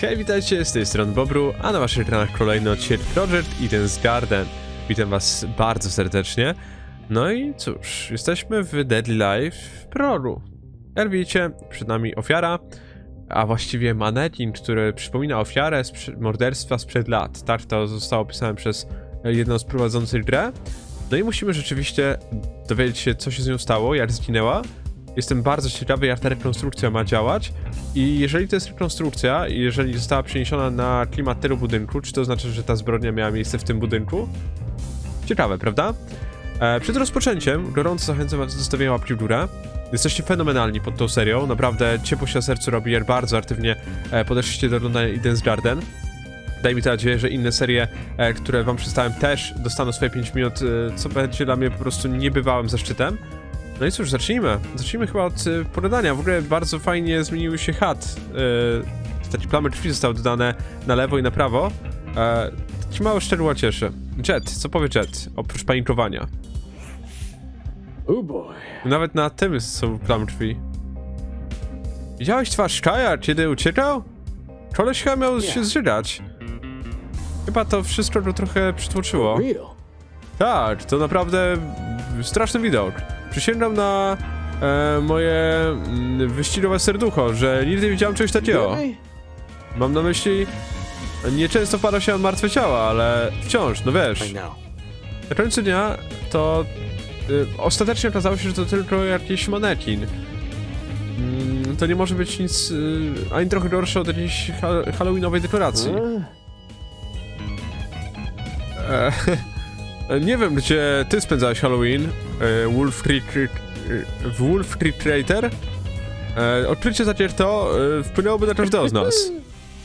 Hej, witajcie, z tej strony Bobru, a na waszych ekranach kolejny odcinek Project Eden's Garden. Witam was bardzo serdecznie. No i cóż, jesteśmy w Deadly Life w prologu. Jak widzicie, przed nami ofiara, a właściwie manekin, który przypomina ofiarę morderstwa sprzed lat. Tak to zostało opisane przez jedną z prowadzących grę. No i musimy rzeczywiście dowiedzieć się, co się z nią stało, jak zginęła. Jestem bardzo ciekawy, jak ta rekonstrukcja ma działać i jeżeli to jest rekonstrukcja i jeżeli została przeniesiona na klimat tego budynku, czy to znaczy, że ta zbrodnia miała miejsce w tym budynku? Ciekawe, prawda? Przed rozpoczęciem gorąco zachęcam was do zostawienia łapki w górę. Jesteście fenomenalni pod tą serią, naprawdę ciepło się na sercu robi, jak bardzo aktywnie podeszliście do oglądania Eden's Garden. Daj mi nadzieję, że inne serie, które wam przedstawiam, też dostaną swoje 5 minut, co będzie dla mnie po prostu niebywałym zaszczytem. No i cóż, zacznijmy. Zacznijmy chyba od poradania. W ogóle bardzo fajnie zmieniły się chat. Takie plamy krwi zostały dodane na lewo i na prawo. Taki mały szczegół cieszy. Jet, co powie Jet? Oprócz panikowania. Oh boy. Nawet na tym są plamy krwi. Widziałeś twarz Kaja, kiedy uciekał? Koleś chyba miał się zżygać. Chyba to wszystko go trochę przytłoczyło. Real. Tak, to naprawdę straszny widok. Przysięgam na moje wyścigowe serducho, że nigdy nie widziałem czegoś takiego. Really? Mam na myśli, nieczęsto pada się na martwe ciała, ale wciąż, no I wiesz. know. Na końcu dnia to ostatecznie okazało się, że to tylko jakiś manekin. To nie może być nic ani trochę gorsze od jakiejś halloweenowej dekoracji. Nie wiem, gdzie ty spędzałeś Halloween, w Wolf Creek Crater. Odkrycie zacierto wpłynęłoby na każdego z nas.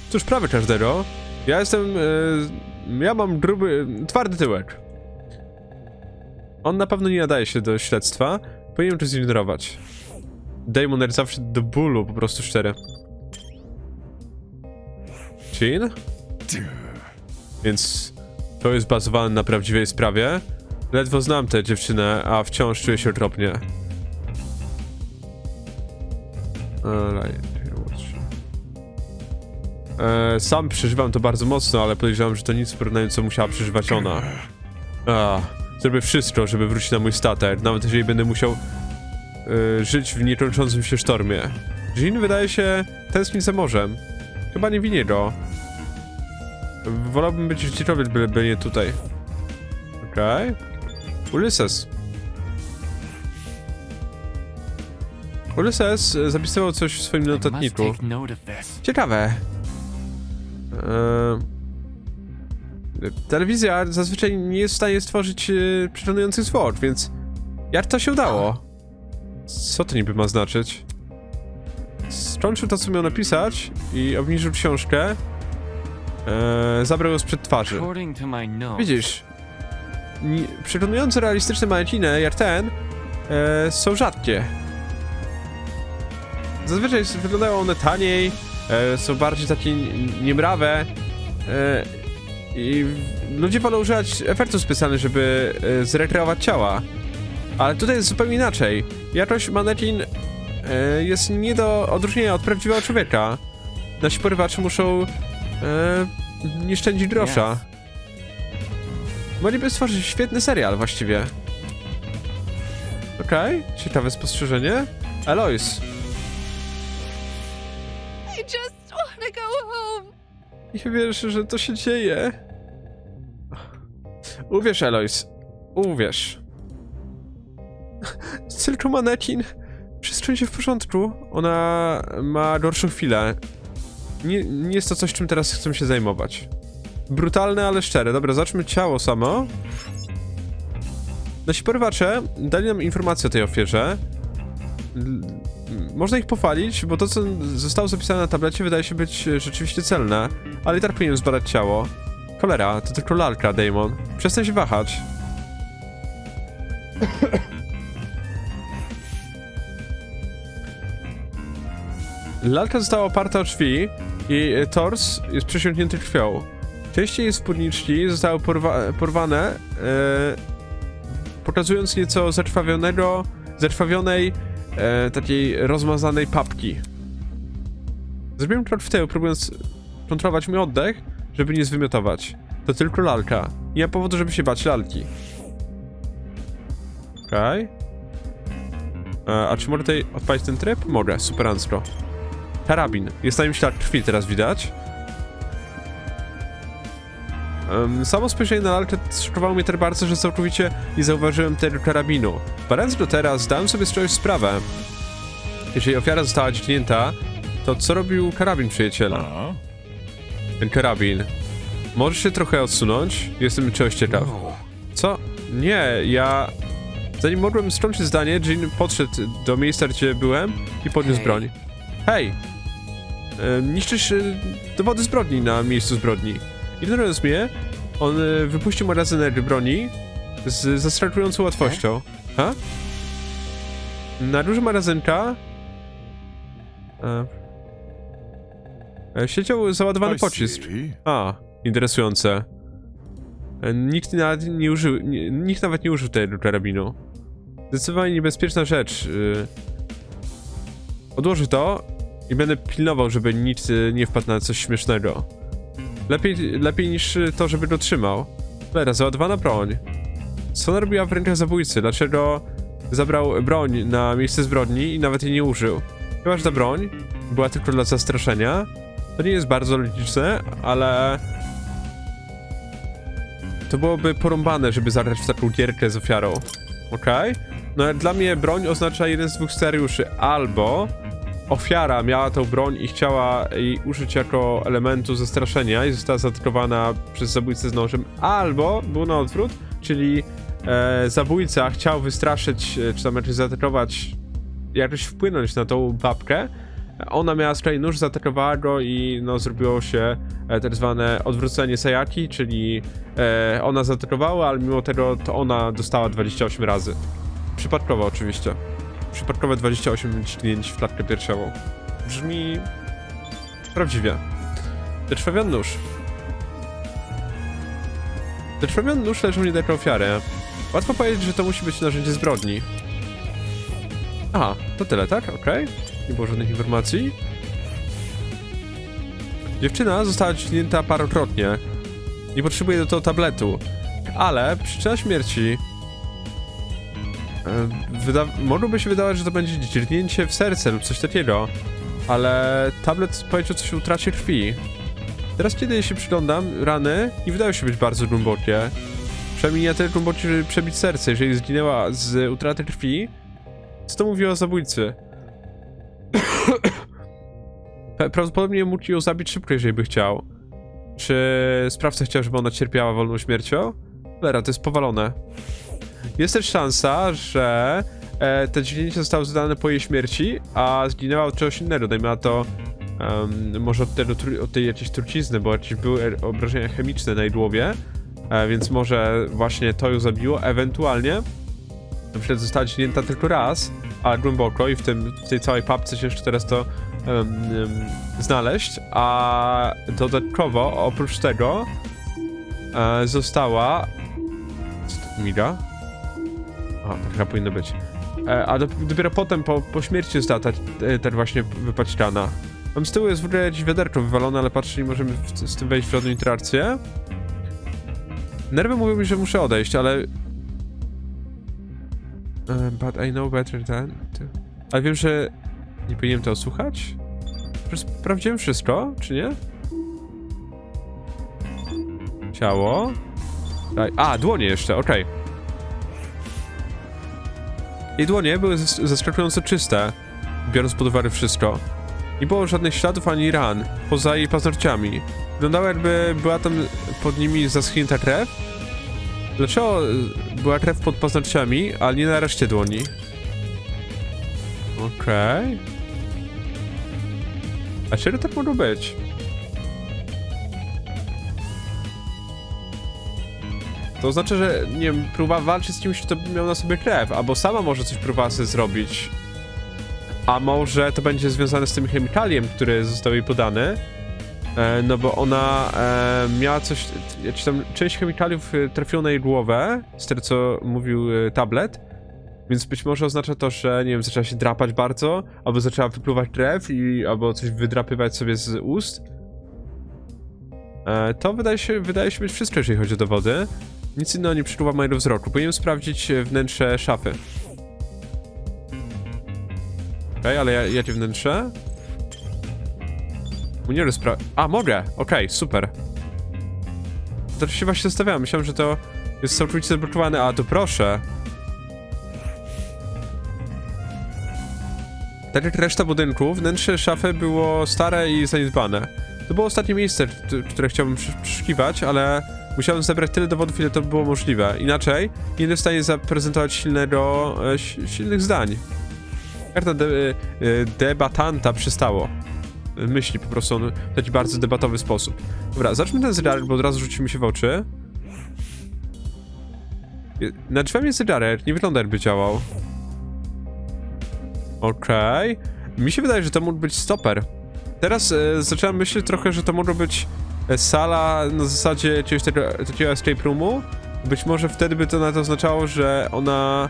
Cóż, prawie każdego. Ja mam twardy tyłek. On na pewno nie nadaje się do śledztwa. Powinienem to zignorować. Damon jest zawsze do bólu, po prostu szczery. Jean? Więc to jest bazowane na prawdziwej sprawie. Ledwo znam tę dziewczynę, a wciąż czuję się okropnie. Sam przeżywam to bardzo mocno, ale podejrzewam, że to nic w porównaniu, co musiała przeżywać ona. Zrobię wszystko, żeby wrócić na mój statek, nawet jeżeli będę musiał żyć w niekończącym się sztormie. Jean wydaje się tęskni za morzem. Chyba nie winię go. Wolałbym być gdziekolwiek, byle nie tutaj. Okej. Ulysses. Ulysses zapisywał coś w swoim notatniku. Ciekawe. Telewizja zazwyczaj nie jest w stanie stworzyć przekonujących zwłok, więc jak to się udało? Co to niby ma znaczyć? Skończył to, co miał napisać i obniżył książkę. Zabrał ją sprzed twarzy. Widzisz, przekonujące realistyczne manekiny jak ten są rzadkie. Zazwyczaj wyglądają one taniej, są bardziej takie niemrawe i ludzie wolą używać efektów specjalnych, żeby zrekreować ciała. Ale tutaj jest zupełnie inaczej. Jakoś manekin jest nie do odróżnienia od prawdziwego człowieka. Nasi porywacze muszą nie szczędzić grosza. Mogliby stworzyć świetny serial właściwie. Okej, ciekawe spostrzeżenie. Eloise. I just wanna go home. Nie wierzę, że to się dzieje. Uwierz, Eloise. Uwierz. Tylko manekin. Wszystko będzie w porządku. Ona ma gorszą chwilę. Nie jest to coś, czym teraz chcę się zajmować. Brutalne, ale szczere. Dobra, zacznijmy ciało samo. Nasi porywacze dali nam informację o tej ofierze. Można ich pochwalić, bo to, co zostało zapisane na tablecie, wydaje się być rzeczywiście celne. Ale i tak powinienem zbadać ciało. Cholera, to tylko lalka, Damon. Przestań się wahać. Lalka została oparta o drzwi i tors jest przesiąknięty krwią. Części jej spódniczki zostały porwane, pokazując nieco zakrwawionej, takiej rozmazanej papki. Zrobiłem krok w tył, próbując kontrolować mój oddech, żeby nie zwymiotować. To tylko lalka. Nie ma powodu, żeby się bać lalki. Okej. A czy mogę tutaj odpalić ten tryb? Mogę, superancko. Karabin. Jest na nim ślad krwi, teraz widać. Samo spojrzenie na lalkę szokowało mnie tak bardzo, że całkowicie nie zauważyłem tego karabinu. Badając go teraz, zdałem sobie z czegoś sprawę. Jeżeli ofiara została dźgnięta, to co robił karabin przyjaciela? Ten karabin. Możesz się trochę odsunąć? Jestem czegoś ciekaw. Co? Nie, ja... Zanim mogłem skończyć zdanie, Jean podszedł do miejsca, gdzie byłem i podniósł broń. Hej! Niszczysz dowody zbrodni na miejscu zbrodni. Ignorując mnie, on wypuścił magazyner broni z zaskakującą łatwością. Ha? Na górze magazynka siedział załadowany pocisk. A, interesujące. Nikt nawet nie użył tego karabinu. Zdecydowanie niebezpieczna rzecz. Odłożę to i będę pilnował, żeby nikt nie wpadł na coś śmiesznego. Lepiej niż to, żeby go trzymał. Dobra, załadowana broń. Co ona robiła w rękach zabójcy? Dlaczego zabrał broń na miejsce zbrodni i nawet jej nie użył? Chyba, że ta broń była tylko dla zastraszenia. To nie jest bardzo logiczne, ale... To byłoby porąbane, żeby zagrać w taką gierkę z ofiarą. Okej? No ale dla mnie broń oznacza jeden z dwóch scenariuszy. Albo ofiara miała tą broń i chciała jej użyć jako elementu zastraszenia i została zaatakowana przez zabójcę z nożem, albo był na odwrót, czyli zabójca chciał wystraszyć, czy tam raczej zaatakować, jakoś wpłynąć na tą babkę. Ona miała swój nóż, zaatakowała go i no zrobiło się tak zwane odwrócenie Sayaki, czyli ona zaatakowała, ale mimo tego to ona dostała 28 razy. Przypadkowo oczywiście. Przypadkowe 28 dźgnięć w klatkę piersiową. Brzmi... prawdziwie. Zakrwawiony nóż. Zakrwawiony nóż leży u mnie jako ofiarę. Łatwo powiedzieć, że to musi być narzędzie zbrodni. Aha, to tyle, tak? Okej. Nie było żadnych informacji. Dziewczyna została dźgnięta parokrotnie. Nie potrzebuje do tego tabletu. Ale przyczyna śmierci... mogłoby się wydawać, że to będzie dźgnięcie w serce lub coś takiego. Ale tablet powiedział coś o utracie krwi. Teraz kiedy się przyglądam, rany nie wydają się być bardzo głębokie. Przynajmniej nie tyle głębokie, żeby przebić serce. Jeżeli zginęła z utraty krwi, co to mówi o zabójcy? Prawdopodobnie mógł ją zabić szybko, jeżeli by chciał. Czy sprawca chciał, żeby ona cierpiała wolną śmiercią? Dobra, to jest powalone. Jest też szansa, że te dźgnięcia zostały zadane po jej śmierci, a zginęła od czegoś innego. Dajmy na to może od tej jakiejś trucizny, bo jakieś były obrażenia chemiczne na jej głowie, więc może właśnie to ją zabiło. Ewentualnie na przykład została dźgnięta tylko raz, ale głęboko i w tej całej papce ciężko teraz to znaleźć, a dodatkowo oprócz tego została... Co to miga? A, to chyba powinno być. Dopiero potem, po śmierci została ta właśnie wypaćkana. Tam z tyłu jest w ogóle jakieś wiaderko wywalone, ale patrzę, nie możemy z tym wejść w żadną interakcję. Nerwy mówią mi, że muszę odejść, ale... But I know better than... Ale wiem, że nie powinienem tego słuchać? Sprawdziłem wszystko, czy nie? Ciało... A, dłonie jeszcze, okej. Jej dłonie były zaskakująco czyste, biorąc pod uwagę wszystko. Nie było żadnych śladów ani ran, poza jej paznokciami. Wyglądało, jakby była tam pod nimi zaschnięta krew. Dlaczego była krew pod paznokciami, ale nie na reszcie dłoni? Okej. A czego tak mogło być? To oznacza, że nie wiem, próbowała walczyć z kimś, kto miał na sobie krew, albo sama może coś próbowała sobie zrobić. A może to będzie związane z tym chemikaliem, który został jej podany. No bo ona miała coś, czy tam część chemikaliów trafiła na jej głowę, z tego co mówił tablet. Więc być może oznacza to, że nie wiem, zaczęła się drapać bardzo, albo zaczęła wypluwać krew albo coś wydrapywać sobie z ust. To wydaje się być wszystko, jeżeli chodzi o dowody. Nic innego nie przykuwa mojego wzroku. Powinienem sprawdzić wnętrze szafy. Okej, ale jakie wnętrze? Nie A, mogę! Okej, super. To się właśnie zastanawiałem. Myślałem, że to jest całkowicie zablokowane. A, to proszę. Tak jak reszta budynku, wnętrze szafy było stare i zaniedbane. To było ostatnie miejsce, które chciałbym przeszukiwać, ale musiałem zebrać tyle dowodów, ile to było możliwe. Inaczej nie będę w stanie zaprezentować silnych zdań. Karta debatanta przystało. Myśli po prostu on w taki bardzo debatowy sposób. Dobra, zacznijmy ten zegarek, bo od razu rzuci mi się w oczy. Na drzwiami jest zegarek, nie wygląda jakby działał. Okej. Mi się wydaje, że to mógł być stoper. Teraz zacząłem myśleć trochę, że to mogła być sala na zasadzie jakiegoś takiego escape roomu. Być może wtedy by to na to oznaczało, że ona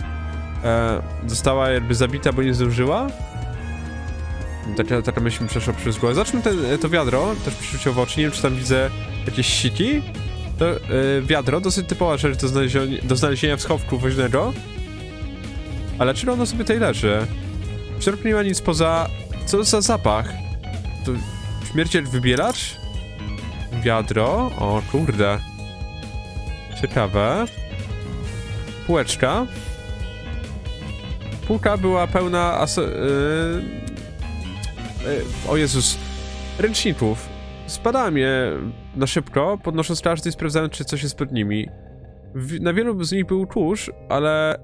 została jakby zabita, bo nie zdążyła. Taka myśl mi przeszła przez głowę. Zacznijmy to wiadro, też mi się rzuciło w oczy. Nie wiem, czy tam widzę jakieś siki. To wiadro, dosyć typowa rzecz do znalezienia w schowku woźnego. Ale czy ono sobie tutaj leży? W środku nie ma nic poza... Co za zapach? To śmierciel wybielacz? Wiadro? O kurde. Ciekawe. Półeczka. Półka była pełna o Jezus. Ręczników. Spadałem je na szybko, podnosząc każdy i sprawdzając, czy coś jest pod nimi. Na wielu z nich był kurz, ale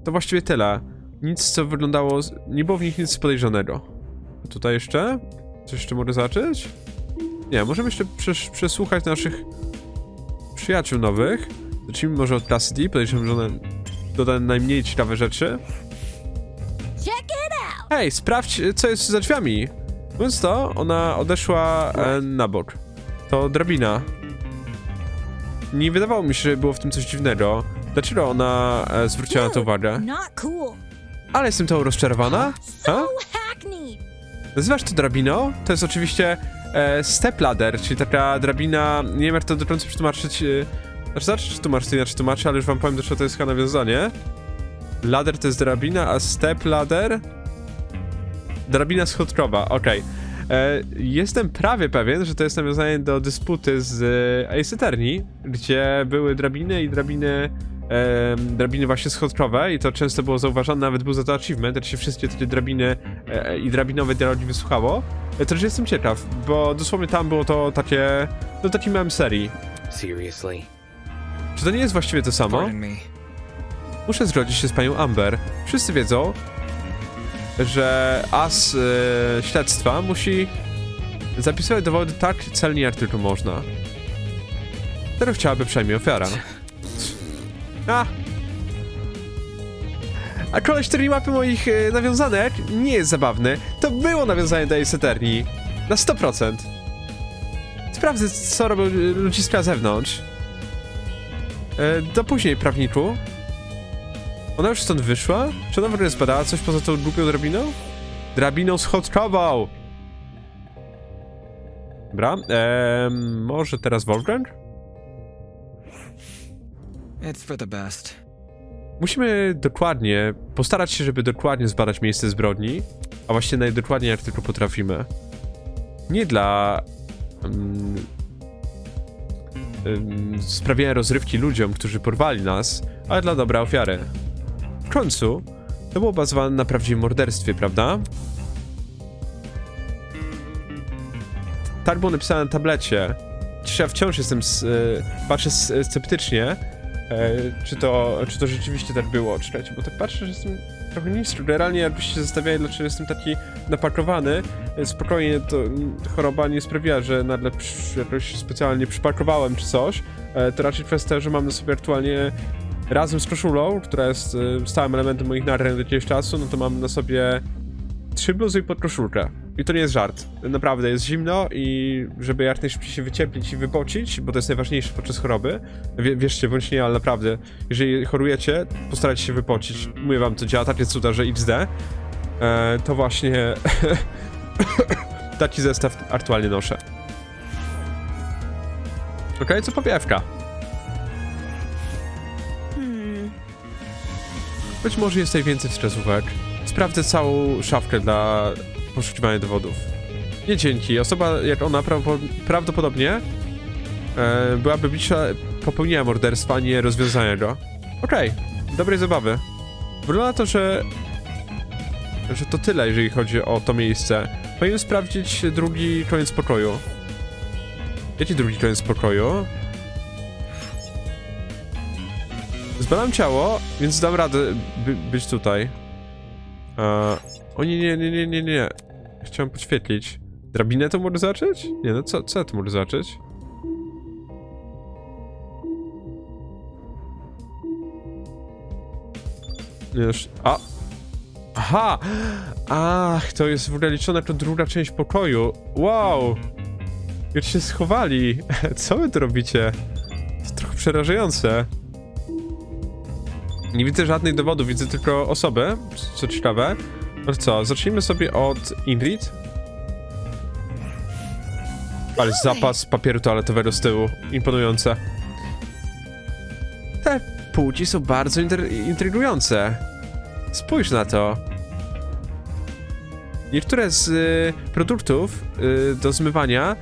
to właściwie tyle. Nic, co wyglądało... Nie było w nich nic podejrzanego. Tutaj jeszcze? Coś jeszcze mogę zacząć? Nie, możemy jeszcze przesłuchać naszych przyjaciół nowych. Zacznijmy może od Cassidy. Podejrzewam, że one doda najmniej ciekawe rzeczy. Hej, sprawdź, co jest za drzwiami. Mówiąc to, ona odeszła na bok. To drabina. Nie wydawało mi się, że było w tym coś dziwnego. Dlaczego ona zwróciła na to uwagę? Ale jestem tą rozczarowana? Ha? Nazywasz to drabiną? To jest oczywiście step ladder, czyli taka drabina... Nie wiem, jak to do końca przetłumaczyć... Znaczy, tłumaczyć to inaczej tłumaczę, ale już wam powiem, do czego to jest chyba nawiązanie. Ladder to jest drabina, a step ladder... Drabina schodkowa, okej. Jestem prawie pewien, że to jest nawiązanie do dysputy z Ace Attorney, gdzie były drabiny i drabiny właśnie schodkowe i to często było zauważane, nawet był za to achievement, że się wszystkie te drabiny i drabinowe dialogi wysłuchało. To też jestem ciekaw, bo dosłownie tam było to takie... No taki mem serii. Seriously? Czy to nie jest właściwie to samo? Muszę zgodzić się z panią Amber. Wszyscy wiedzą, że as śledztwa musi zapisywać dowody tak celnie, jak tylko można. Teraz chciałaby przejmie ofiara. A koleś, który nie łapie moich nawiązanek, nie jest zabawny. To było nawiązanie do Ace Attorney. Na 100%. Sprawdzę, co robią ludziska na zewnątrz. Do później, prawniku. Ona już stąd wyszła? Czy ona w ogóle zbadała coś poza tą głupią drabiną? Drabiną schodkową! Dobra, może teraz Wolfgang? It's for the best. Musimy dokładnie, postarać się, żeby dokładnie zbadać miejsce zbrodni, a właściwie najdokładniej jak tylko potrafimy. Nie dla sprawiania rozrywki ludziom, którzy porwali nas, ale dla dobra ofiary. W końcu to było bazowane na prawdziwym morderstwie, prawda? Tak było napisane na tablecie. Chociaż ja wciąż jestem patrzę sceptycznie, czy to rzeczywiście tak było. Czekajcie, bo tak patrzę, że jestem trochę niski. Generalnie jakbyście się zastanawiali, dlaczego jestem taki napakowany, spokojnie to choroba nie sprawiła, że nagle jakoś specjalnie przypakowałem czy coś. To raczej kwestia, że mam na sobie aktualnie razem z koszulą, która jest stałym elementem moich nagrań od jakiegoś czasu, no to mam na sobie 3 bluzy i podkoszulkę. I to nie jest żart. Naprawdę jest zimno i żeby jak najszybciej się wycieplić i wypocić, bo to jest najważniejsze podczas choroby. Wierzcie, bądź nie, ale naprawdę, jeżeli chorujecie, postarajcie się wypocić. Mówię wam, to działa takie cuda, że XD. To właśnie taki zestaw aktualnie noszę. Okej, co powiewka? Być może jest tutaj więcej wskazówek. Sprawdzę całą szafkę dla poszukiwania dowodów. Nie dzięki. Osoba jak ona prawdopodobnie byłaby bliższa popełnienia morderstwa, a nie rozwiązania go. Okej, dobrej zabawy. Wygląda na to, że to tyle, jeżeli chodzi o to miejsce. Powinienem sprawdzić drugi koniec pokoju. Jaki drugi koniec pokoju? Zbadam ciało, więc dam radę być tutaj. O nie. Chciałem podświetlić. Drabinę to może zacząć? Nie, no co to może zacząć? Nie, już... Aha! Ach, to jest w ogóle liczone jako druga część pokoju. Wow! Już się schowali. Co wy tu robicie? To trochę przerażające. Nie widzę żadnych dowodów, widzę tylko osobę, co ciekawe. No co, zacznijmy sobie od Ingrid. Ale zapas papieru toaletowego z tyłu. Imponujące. Te płci są bardzo intrygujące. Spójrz na to. Niektóre z produktów do zmywania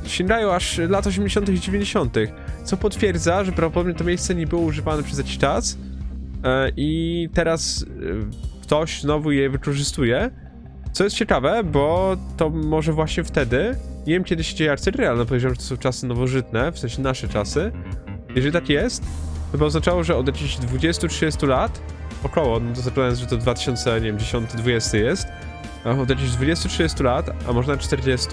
sięgają aż lat 80. i 90., co potwierdza, że prawdopodobnie to miejsce nie było używane przez jakiś czas i teraz ktoś znowu je wykorzystuje. Co jest ciekawe, bo to może właśnie wtedy, nie wiem kiedy się dzieje arcyry, ale powiedziałem, że to są czasy nowożytne, w sensie nasze czasy. Jeżeli tak jest, to by oznaczało, że od jakichś 20-30 lat, około, no to zakładając, że to 2010-2020 jest, od jakichś 20-30 lat, a może nawet 40,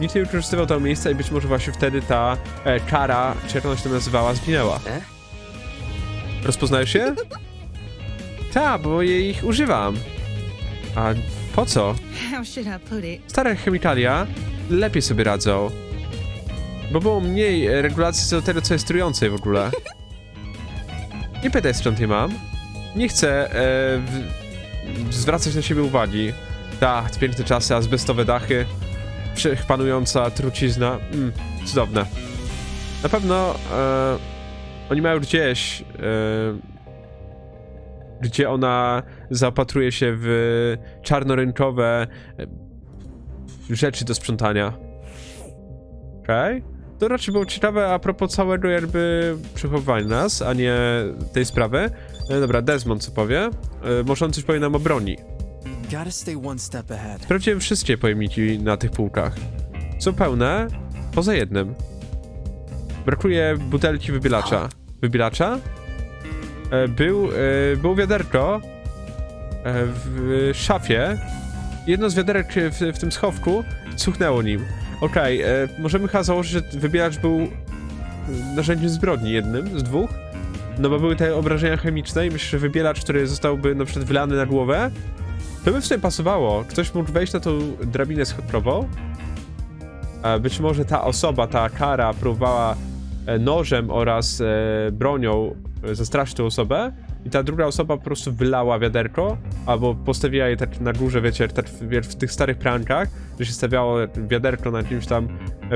nikt nie wykorzystywał tego miejsca i być może właśnie wtedy ta kara, czy jak ona się tam nazywała, zginęła. Rozpoznajesz je? Ta, bo ich używam. A po co? How should I put it? Stare chemikalia lepiej sobie radzą. Bo było mniej regulacji co do tego, co jest trujące w ogóle. Nie pytaj, skąd je mam. Nie chcę zwracać na siebie uwagi. Tak, piękne czasy, azbestowe dachy, wszechpanująca trucizna. Cudowne. Na pewno oni mają gdzieś, gdzie ona zaopatruje się w czarnorynkowe rzeczy do sprzątania. Okej? To raczej było ciekawe a propos całego jakby przechowywania nas, a nie tej sprawy. Dobra, Desmond co powie? Może on coś powie nam o broni. Gotta stay one step ahead. Sprawdziłem wszystkie pojemniki na tych półkach. Są pełne, poza jednym. Brakuje butelki wybielacza. Wybielacza? Było wiaderko w szafie. Jedno z wiaderek w tym schowku cuchnęło nim. Okej, możemy chyba założyć, że wybielacz był narzędziem zbrodni, jednym z dwóch. No bo były te obrażenia chemiczne i myślę, że wybielacz, który zostałby na przykład wylany na głowę, to by w sobie pasowało. Ktoś mógł wejść na tą drabinę schodkową. Być może ta osoba, ta kara próbowała nożem oraz bronią zastraszyć tę osobę i ta druga osoba po prostu wylała wiaderko, albo postawiła je tak na górze, wiecie, tak w tych starych prankach, że się stawiało wiaderko na jakimś tam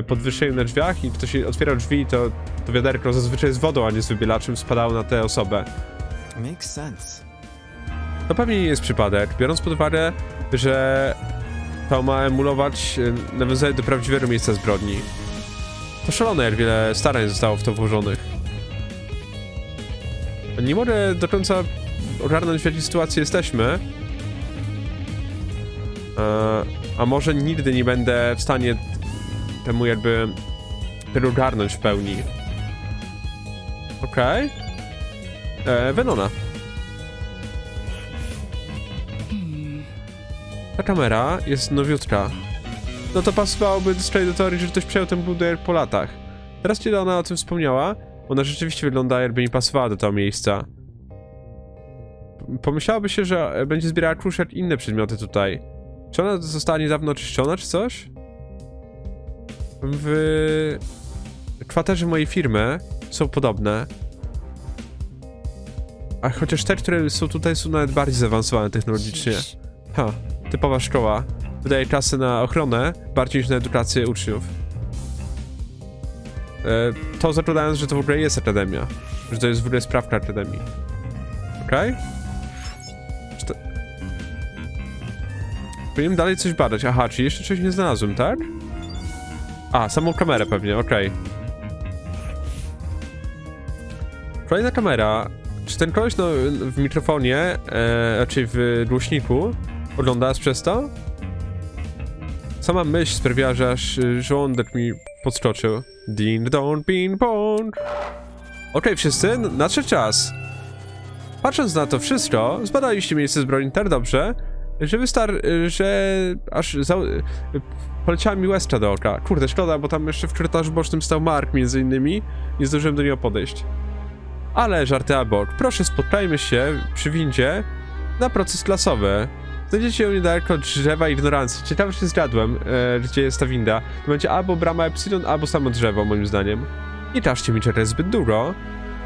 podwyższeniu na drzwiach i ktoś otwierał drzwi, to wiaderko zazwyczaj z wodą, a nie z wybielaczem spadało na tę osobę. Makes sense. To pewnie nie jest przypadek, biorąc pod uwagę, że to ma emulować nawiązanie do prawdziwego miejsca zbrodni. To szalone, jak wiele starań zostało w to włożonych. Nie mogę do końca ogarnąć, w jakiej sytuacji jesteśmy. A może nigdy nie będę w stanie temu jakby tego ogarnąć w pełni. Okej. Venona. Ta kamera jest nowiutka. No to pasowałoby do teorii, że ktoś przejął ten budynek po latach. Teraz kiedy ona o tym wspomniała, ona rzeczywiście wygląda, jakby nie pasowała do tego miejsca. Pomyślałoby się, że będzie zbierała klucz jak inne przedmioty tutaj. Czy ona została niedawno oczyszczona, czy coś? W kwaterze mojej firmy są podobne. A chociaż te, które są tutaj, są nawet bardziej zaawansowane technologicznie. Typowa szkoła. Wydaje kasę na ochronę bardziej niż na edukację uczniów. to zakładając, że to w ogóle jest akademia. Że to jest w ogóle sprawka akademii. Okej? Czy to... Powinienem dalej coś badać. Aha, czyli jeszcze coś nie znalazłem, tak? A, samą kamerę pewnie, okej. Kolejna kamera. Czy ten koleś no, w mikrofonie, raczej w głośniku, ogląda nas przez to? Sama myśl sprawiła, że aż żołądek mi podskoczył. Ding dong, ping pong. Okej, wszyscy, nadszedł czas. Patrząc na to wszystko, zbadaliście miejsce zbrojni tak dobrze, że aż poleciała mi łezka do oka. Kurde, szkoda, bo tam jeszcze w korytarzu bocznym stał Mark między innymi. Nie zdążyłem do niego podejść. Ale żarty a bok. Proszę, spotkajmy się przy windzie na proces klasowy. Znajdziecie ją niedaleko drzewa ignorancji. Ciekawe, czy zgadłem, gdzie jest ta winda. To będzie albo brama Epsilon, albo samo drzewo, moim zdaniem. Nie każcie mi czekać zbyt długo,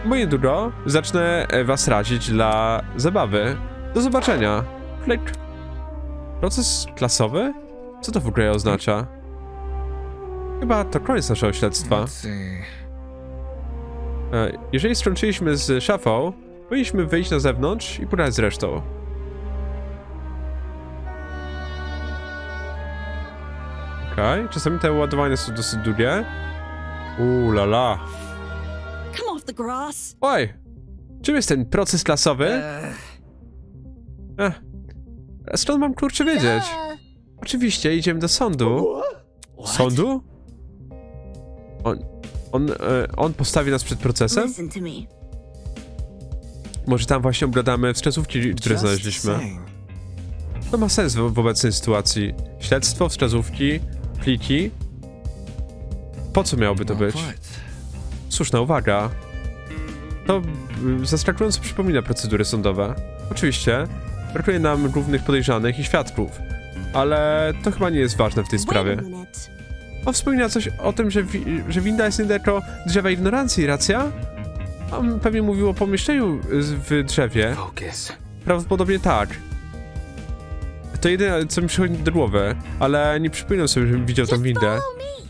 bo niedługo zacznę was radzić dla zabawy. Do zobaczenia. Klik. Proces klasowy? Co to w ogóle oznacza? Chyba to koniec naszego śledztwa. Let's see. Jeżeli skończyliśmy z szafą, powinniśmy wyjść na zewnątrz i pogadać z resztą. Okej, czasami te ładowania są dosyć długie. Lala. Come off the grass. Oj! Czym jest ten proces klasowy? Skąd mam kurczę wiedzieć? Oczywiście, idziemy do sądu. Sądu? On postawi nas przed procesem? Listen to me. Może tam właśnie obgadamy wskazówki, które Just znaleźliśmy. saying. To ma sens w obecnej sytuacji. Śledztwo, wskazówki, pliki. Po co miałoby to być? Słuszna uwaga. To zaskakująco przypomina procedury sądowe. Oczywiście, brakuje nam głównych podejrzanych i świadków. Ale to chyba nie jest ważne w tej sprawie. Wait a minute. On wspomina coś o tym, że winda jest niedaleko drzewa ignorancji, racja? On pewnie mówił o pomieszczeniu w drzewie. Focus. Prawdopodobnie tak. To jedyne, co mi przychodzi do głowy, ale nie przypominam sobie, żebym widział tą windę. Follow me.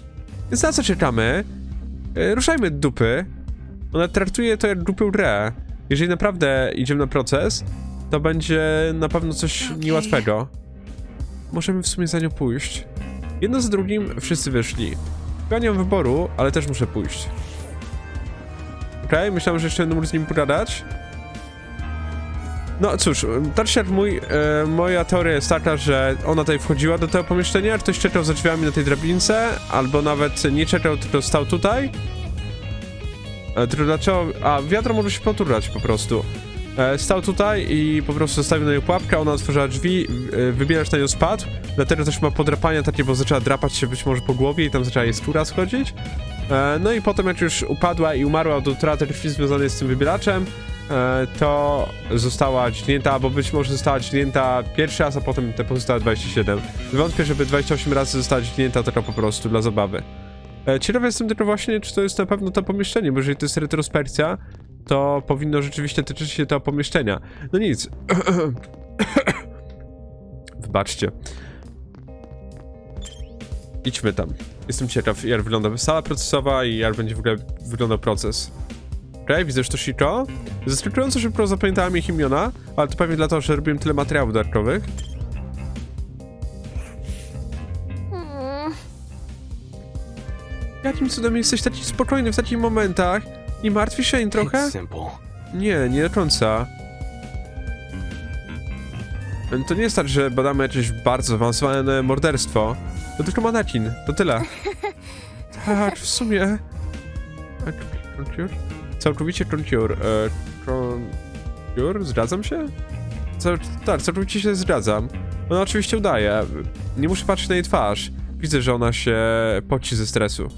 Więc na co czekamy? Ruszajmy dupy. Ona traktuje to jak dupę grę. Jeżeli naprawdę idziemy na proces, to będzie na pewno coś niełatwego. Możemy w sumie za nią pójść. Jedno za drugim wszyscy wyszli. Ja nie mam wyboru, ale też muszę pójść. Okej, myślałem, że jeszcze będę mógł z nim pogadać. No cóż, tak jak moja teoria jest taka, że ona tutaj wchodziła do tego pomieszczenia, ktoś czekał za drzwiami na tej drabince, albo nawet nie czekał, tylko stał tutaj. Tylko dlaczego... A, wiadro może się poturlać po prostu. Stał tutaj i po prostu zostawił na nią pułapkę, ona otworzyła drzwi, wybieracz na nią spadł, dlatego też ma podrapania takie, bo zaczęła drapać się być może po głowie i tam zaczęła jej skóra schodzić. No i potem jak już upadła i umarła od utraty krwi związanej z tym wybieraczem, to została dźgnięta, albo być może została dźgnięta pierwszy raz, a potem te pozostałe 27. Wątpię, żeby 28 razy została dźgnięta tylko po prostu dla zabawy. Ciekawy jestem tylko właśnie, czy to jest na pewno to pomieszczenie, bo jeżeli to jest retrospekcja, to powinno rzeczywiście tyczyć się tego pomieszczenia. No nic. Wybaczcie. Idźmy tam. Jestem ciekaw, jak wygląda sala procesowa i jak będzie w ogóle wyglądał proces. Okej, widzę już to Shiko. Zaskakująco szybko zapamiętałem ich imiona, ale to pewnie dlatego, że robiłem tyle materiałów dodatkowych. Jakim cudem jesteś taki spokojny w takich momentach? Nie martwisz się trochę? It's simple. Nie do końca. To nie jest tak, że badamy jakieś bardzo zaawansowane morderstwo. To tylko manekin, to tyle. Tak, w sumie... Concure? Całkowicie concure. Concure? Zgadzam się? Tak, całkowicie się zgadzam. Ona oczywiście udaje. Nie muszę patrzeć na jej twarz. Widzę, że ona się poci ze stresu.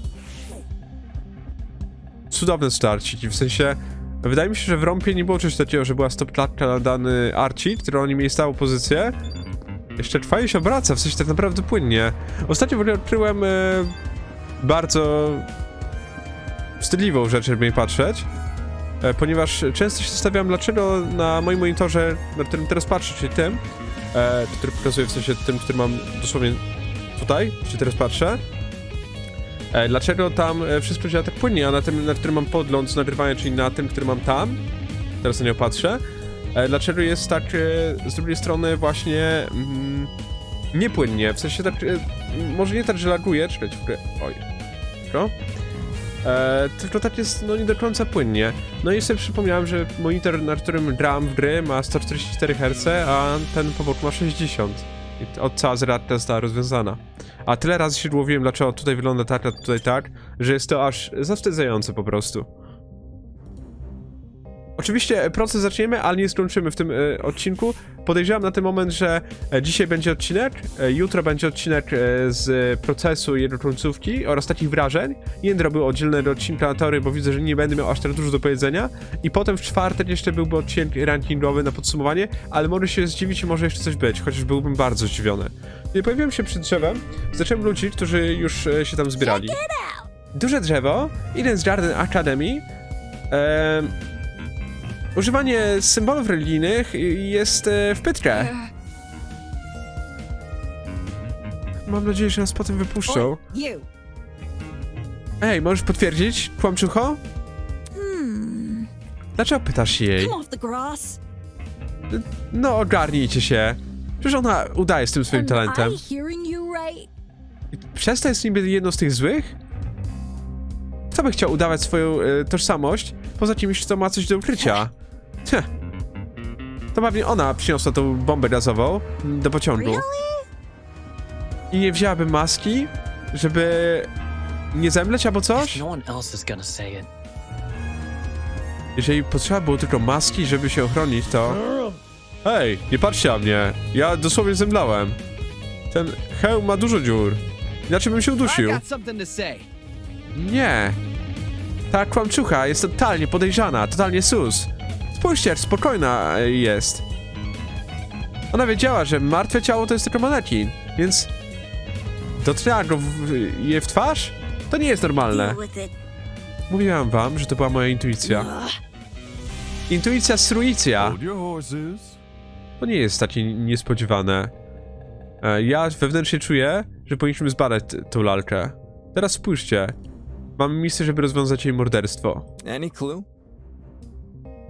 Cudowny starcik, w sensie... Wydaje mi się, że w Rompie nie było czegoś takiego, że była stopklatka na dany Archie, którą oni mieli stałą pozycję. Jeszcze trwa i się obraca, w sensie tak naprawdę płynnie. Ostatnio w ogóle odkryłem bardzo wstydliwą rzecz, żeby jej patrzeć. Ponieważ często się zastanawiam, dlaczego na moim monitorze, na którym teraz patrzę, czyli tym, który pokazuję w sensie tym, który mam dosłownie tutaj, czy teraz patrzę, Dlaczego tam wszystko działa tak płynnie, a na tym, na którym mam podgląd z nagrywania, czyli na tym, który mam tam, teraz na nią patrzę, dlaczego jest tak z drugiej strony właśnie niepłynnie, w sensie tak, może nie tak, że laguje, czekajcie, oj, tylko tak jest, no nie do końca płynnie. No i sobie przypomniałem, że monitor, na którym gram w gry, ma 144 Hz, a ten po boku ma 60. I od cała zagadka została rozwiązana. A tyle razy się łowiłem, dlaczego tutaj wygląda tak, a tutaj tak, że jest to aż zawstydzające po prostu. Oczywiście proces zaczniemy, ale nie skończymy w tym odcinku. Podejrzewam na ten moment, że dzisiaj będzie odcinek, jutro będzie odcinek z procesu i jego końcówki oraz takich wrażeń. Nie będę robił oddzielnego odcinka na teorię, bo widzę, że nie będę miał aż tak dużo do powiedzenia. I potem w czwartek jeszcze byłby odcinek rankingowy na podsumowanie, ale może się zdziwić i może jeszcze coś być, chociaż byłbym bardzo zdziwiony. Kiedy pojawiłem się przed drzewem, zacząłem ludzi, którzy już się tam zbierali. Duże drzewo, jeden z Garden Academy. Używanie symbolów religijnych jest w pytkę. Mam nadzieję, że nas potem wypuszczą. You. Ej, możesz potwierdzić, kłamczucho? Dlaczego pytasz się jej? Come off the grass. No, ogarnijcie się. Przecież ona udaje z tym swoim Am talentem. I hearing you right? Przez to jest niby jedną z tych złych? Kto by chciał udawać swoją tożsamość, poza kimś, kto ma coś do ukrycia? To pewnie ona przyniosła tą bombę gazową do pociągu. Really? I nie wzięłaby maski, żeby nie zemleć albo coś? No one else is gonna say it. Jeżeli potrzeba było tylko maski, żeby się ochronić, to... Hej, nie patrzcie na mnie. Ja dosłownie zemdlałem. Ten hełm ma dużo dziur. Inaczej bym się udusił. Nie. Ta kłamczucha jest totalnie podejrzana, totalnie sus. Spójrzcie, jak spokojna jest. Ona wiedziała, że martwe ciało to jest tylko manekin, więc... dotknęła go je w twarz? To nie jest normalne. Deal with it. Mówiłam wam, że to była moja intuicja. Ugh. Intuicja struicja. Hold your horses. To nie jest takie niespodziewane. Ja wewnętrznie czuję, że powinniśmy zbadać tę lalkę. Teraz spójrzcie. Mamy misję, żeby rozwiązać jej morderstwo. Any clue?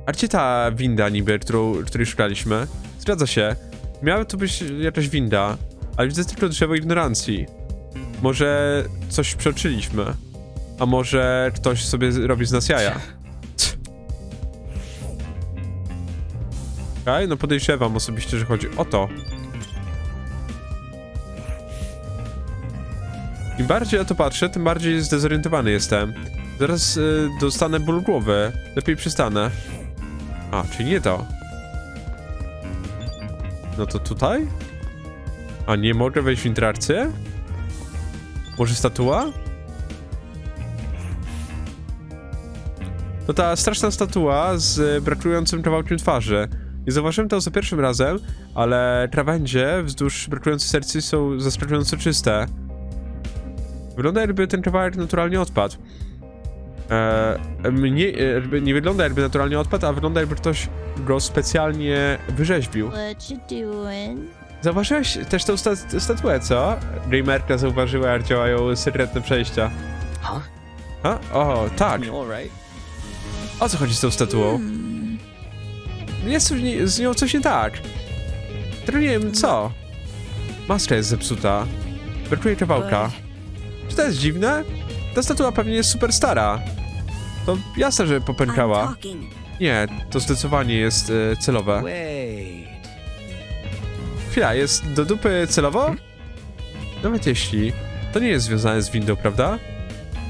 A gdzie ta winda niby, której szukaliśmy? Zgadza się. Miała tu być jakaś winda, ale widzę tylko drzewo ignorancji. Może coś przeoczyliśmy. A może ktoś sobie robi z nas jaja. Okej, no podejrzewam osobiście, że chodzi o to. Im bardziej ja to patrzę, tym bardziej zdezorientowany jestem. Zaraz dostanę ból głowy. Lepiej przystanę. A, czyli nie to. No to tutaj? A nie mogę wejść w interakcję? Może statua? To ta straszna statua z brakującym kawałkiem twarzy. Nie zauważyłem to za pierwszym razem, ale krawędzie wzdłuż brakującej sercy są zaskakująco czyste. Wygląda, jakby ten kawałek naturalnie odpadł. Nie wygląda, jakby naturalnie odpadł, a wygląda, jakby ktoś go specjalnie wyrzeźbił. What you doing? Zauważyłeś też tą statuę, co? Gamerka zauważyła, jak działają sekretne przejścia. Huh? A? O, tak. Alright. O co chodzi z tą statuą? Jest z nią coś nie tak. Tylko nie wiem co. Maska jest zepsuta. Brakuje kawałka. Czy to jest dziwne? Ta statua pewnie jest super stara. To jasne, że I'm popękała. talking. Nie, to zdecydowanie jest celowe. Wait. Chwila, jest do dupy celowo? Nawet jeśli. To nie jest związane z windą, prawda?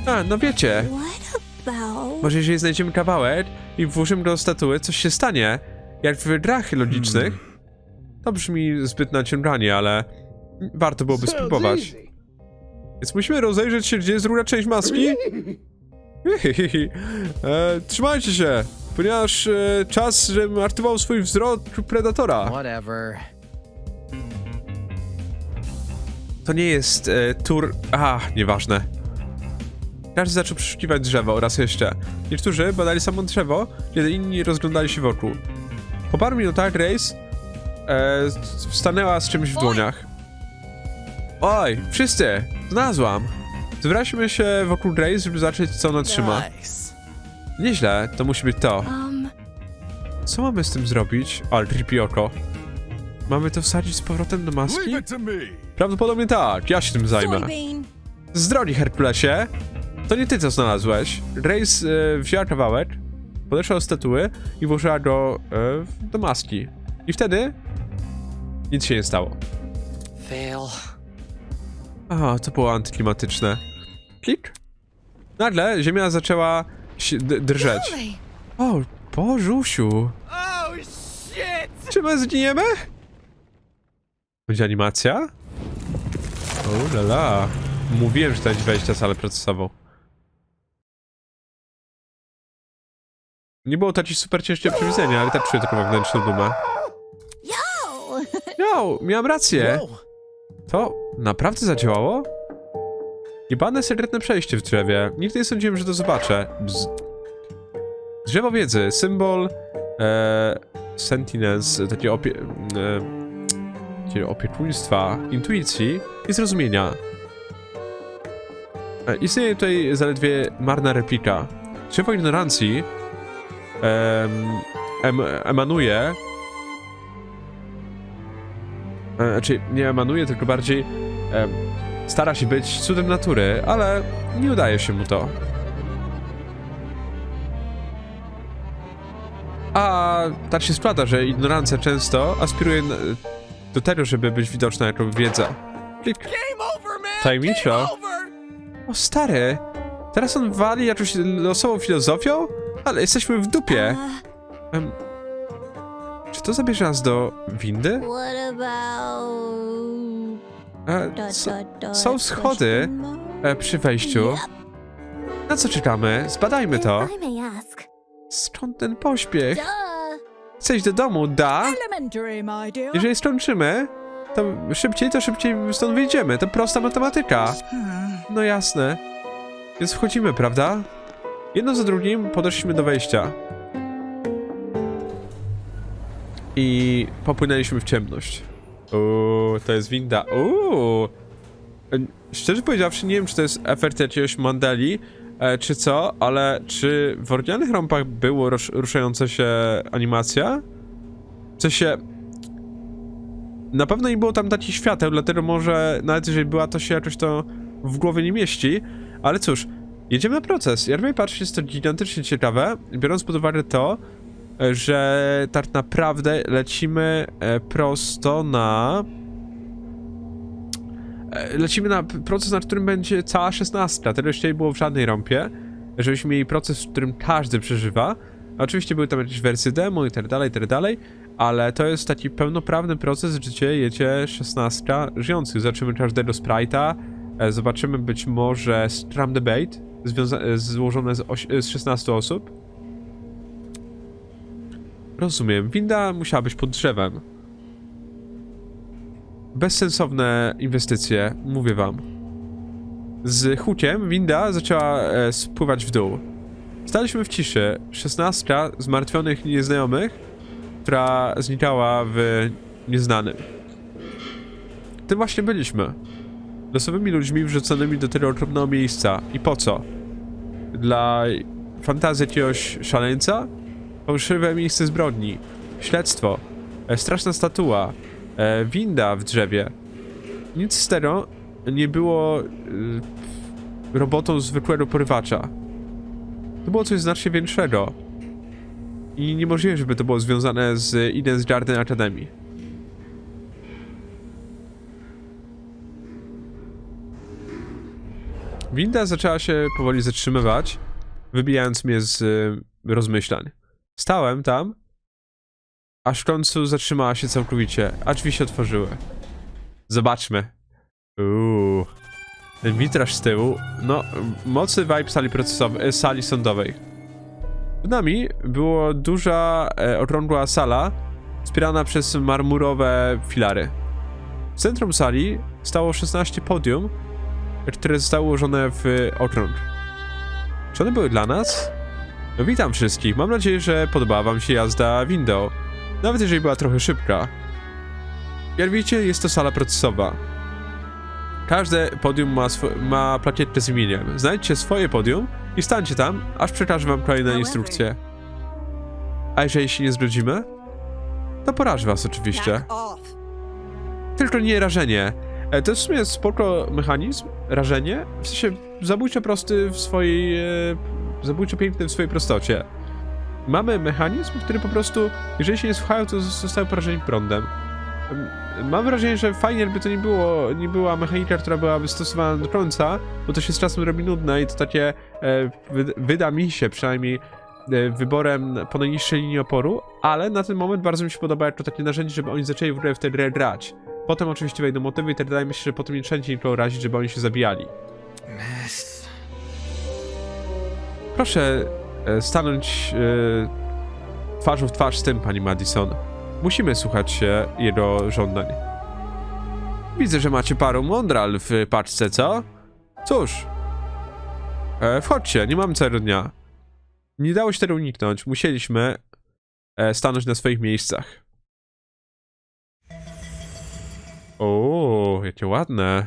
A, no wiecie. What about? Może jeżeli znajdziemy kawałek i włożymy go do statuły, coś się stanie. Jak w grach logicznych. To brzmi zbyt naciąganie, ale warto byłoby spróbować. Więc musimy rozejrzeć się, gdzie jest druga część maski. Trzymajcie się, ponieważ czas, żebym aktywował swój wzrok predatora. Whatever. To nie jest tur... nieważne. Każdy zaczął przeszukiwać drzewo oraz jeszcze. Niektórzy badali samo drzewo, kiedy inni rozglądali się wokół. Po paru minutach Grace stanęła z czymś w dłoniach. Oj, wszyscy! Znalazłam! Zebraliśmy się wokół Grace, żeby zobaczyć, co ona trzyma. Nice. Nieźle, to musi być to. Co mamy z tym zrobić? Ale trippy oko. Mamy to wsadzić z powrotem do maski? Prawdopodobnie tak, ja się tym zajmę. Soybean. Z drogi, Herkulesie. To nie ty, co znalazłeś. Grace wzięła kawałek, podeszła do statuły i włożyła go do maski. I wtedy nic się nie stało. Fail. Aha, to było antyklimatyczne. Klik. Nagle ziemia zaczęła się drżeć. O, Bożusiu. Oh shit! Czy my zginiemy? Będzie animacja? O lala. Mówiłem, że to będzie wejście na salę procesową. Nie było to jakieś super ciężkie przewidzenia, ale tak czuję taką wewnętrzną dumę. Yo! Jo, miałem rację. Whoa. To naprawdę zadziałało? Jebane sekretne przejście w drzewie. Nigdy nie sądziłem, że to zobaczę. Drzewo wiedzy, symbol sentinence, takie opiekuństwa, intuicji i zrozumienia. Istnieje tutaj zaledwie marna replika. Drzewo ignorancji emanuje, znaczy nie emanuje, tylko bardziej stara się być cudem natury, ale nie udaje się mu to. A tak się składa, że ignorancja często aspiruje do tego, żeby być widoczna jako wiedza. Klik. Tajemniczo. O stary, teraz on wali jakąś losową filozofią? Ale jesteśmy w dupie. Czy to zabierze nas do windy? What about... Są schody przy wejściu. Na co czekamy? Zbadajmy to. If I may ask. Skąd ten pośpiech? Duh. Chcę iść do domu, da? Elementary, my dear. Jeżeli skończymy, to szybciej stąd wyjdziemy. To prosta matematyka. No jasne. Więc wchodzimy, prawda? Jedno za drugim podeszliśmy do wejścia. I popłynęliśmy w ciemność. To jest winda. Szczerze powiedziawszy, nie wiem, czy to jest efekt jakiegoś Mandeli, czy co, ale czy w oryginalnych rampach było ruszająca się animacja? W sensie... Na pewno nie było tam takich świateł, dlatego może nawet jeżeli była, to się jakoś to w głowie nie mieści. Ale cóż, jedziemy na proces. Jak mnie patrzy, jest to gigantycznie ciekawe, biorąc pod uwagę to, że tak naprawdę lecimy prosto na... Lecimy na proces, na którym będzie cała 16. Tego jeszcze nie było w żadnej rampie, żebyśmy mieli proces, w którym każdy przeżywa. Oczywiście były tam jakieś wersje demo i tak dalej, ale to jest taki pełnoprawny proces, gdzie jedzie 16 żyjących. Zobaczymy każdego sprite'a, zobaczymy być może Strum Debate złożone z 16 osób. Rozumiem, winda musiała być pod drzewem. Bezsensowne inwestycje, mówię wam. Z hukiem winda zaczęła spływać w dół. Staliśmy w ciszy. 16 zmartwionych nieznajomych, która znikała w nieznanym. Tym właśnie byliśmy. Losowymi ludźmi wrzuconymi do tego okropnego miejsca. I po co? Dla fantazji jakiegoś szaleńca? Fałszywe miejsce zbrodni. Śledztwo. Straszna statua. Winda w drzewie. Nic z tego nie było robotą zwykłego porywacza. To było coś znacznie większego. I niemożliwe, żeby to było związane z Eden's Garden Academy. Winda zaczęła się powoli zatrzymywać, wybijając mnie z rozmyślań. Stałem tam, aż w końcu zatrzymała się całkowicie, a drzwi się otworzyły. Zobaczmy. Ten witraż z tyłu, no, mocny vibe sali sądowej. Przed nami była duża, okrągła sala, wspierana przez marmurowe filary. W centrum sali stało 16 podium, które zostały ułożone w okrąg. Czy one były dla nas? No, witam wszystkich, mam nadzieję, że podobała wam się jazda windą, nawet jeżeli była trochę szybka. Jak widzicie, jest to sala procesowa. Każde podium ma plakietkę z imieniem. Znajdźcie swoje podium i stańcie tam, aż przekażę wam kolejne instrukcje. A jeżeli się nie zgodzimy, to porażę was oczywiście. Back off. Tylko nie rażenie. To jest w sumie spoko mechanizm, rażenie, w sensie zabójczo prosty w swojej... zabójczo piękny w swojej prostocie. Mamy mechanizm, który po prostu, jeżeli się nie słuchają, to zostają porażeni prądem. Mam wrażenie, że fajnie, jakby to nie była mechanika, która byłaby stosowana do końca, bo to się z czasem robi nudne i to takie, wyda mi się przynajmniej, wyborem po najniższej linii oporu, ale na ten moment bardzo mi się podoba jako takie narzędzie, żeby oni zaczęli w ogóle w tę grę grać. Potem oczywiście wejdą motywy i tak dalej, myślę, że potem nie trzeba nikogo razić, żeby oni się zabijali. Proszę stanąć twarzą w twarz z tym, pani Madison. Musimy słuchać się jego żądań. Widzę, że macie paru mądral w paczce, co? Cóż. Wchodźcie, nie mamy całego dnia. Nie dało się tego uniknąć. Musieliśmy stanąć na swoich miejscach. O, jakie ładne.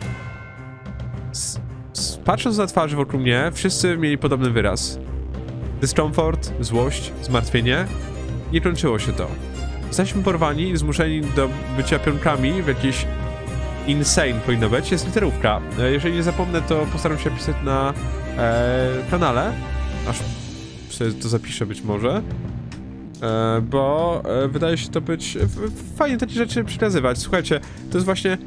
Patrząc na twarze wokół mnie, wszyscy mieli podobny wyraz. Dyskomfort, złość, zmartwienie. Nie kończyło się to. Jesteśmy porwani i zmuszeni do bycia pionkami w jakiś insane powinno być. Jest literówka. Jeżeli nie zapomnę, to postaram się pisać na kanale. Aż sobie to zapiszę być może. Bo wydaje się to być fajnie takie rzeczy przekazywać. Słuchajcie, to jest właśnie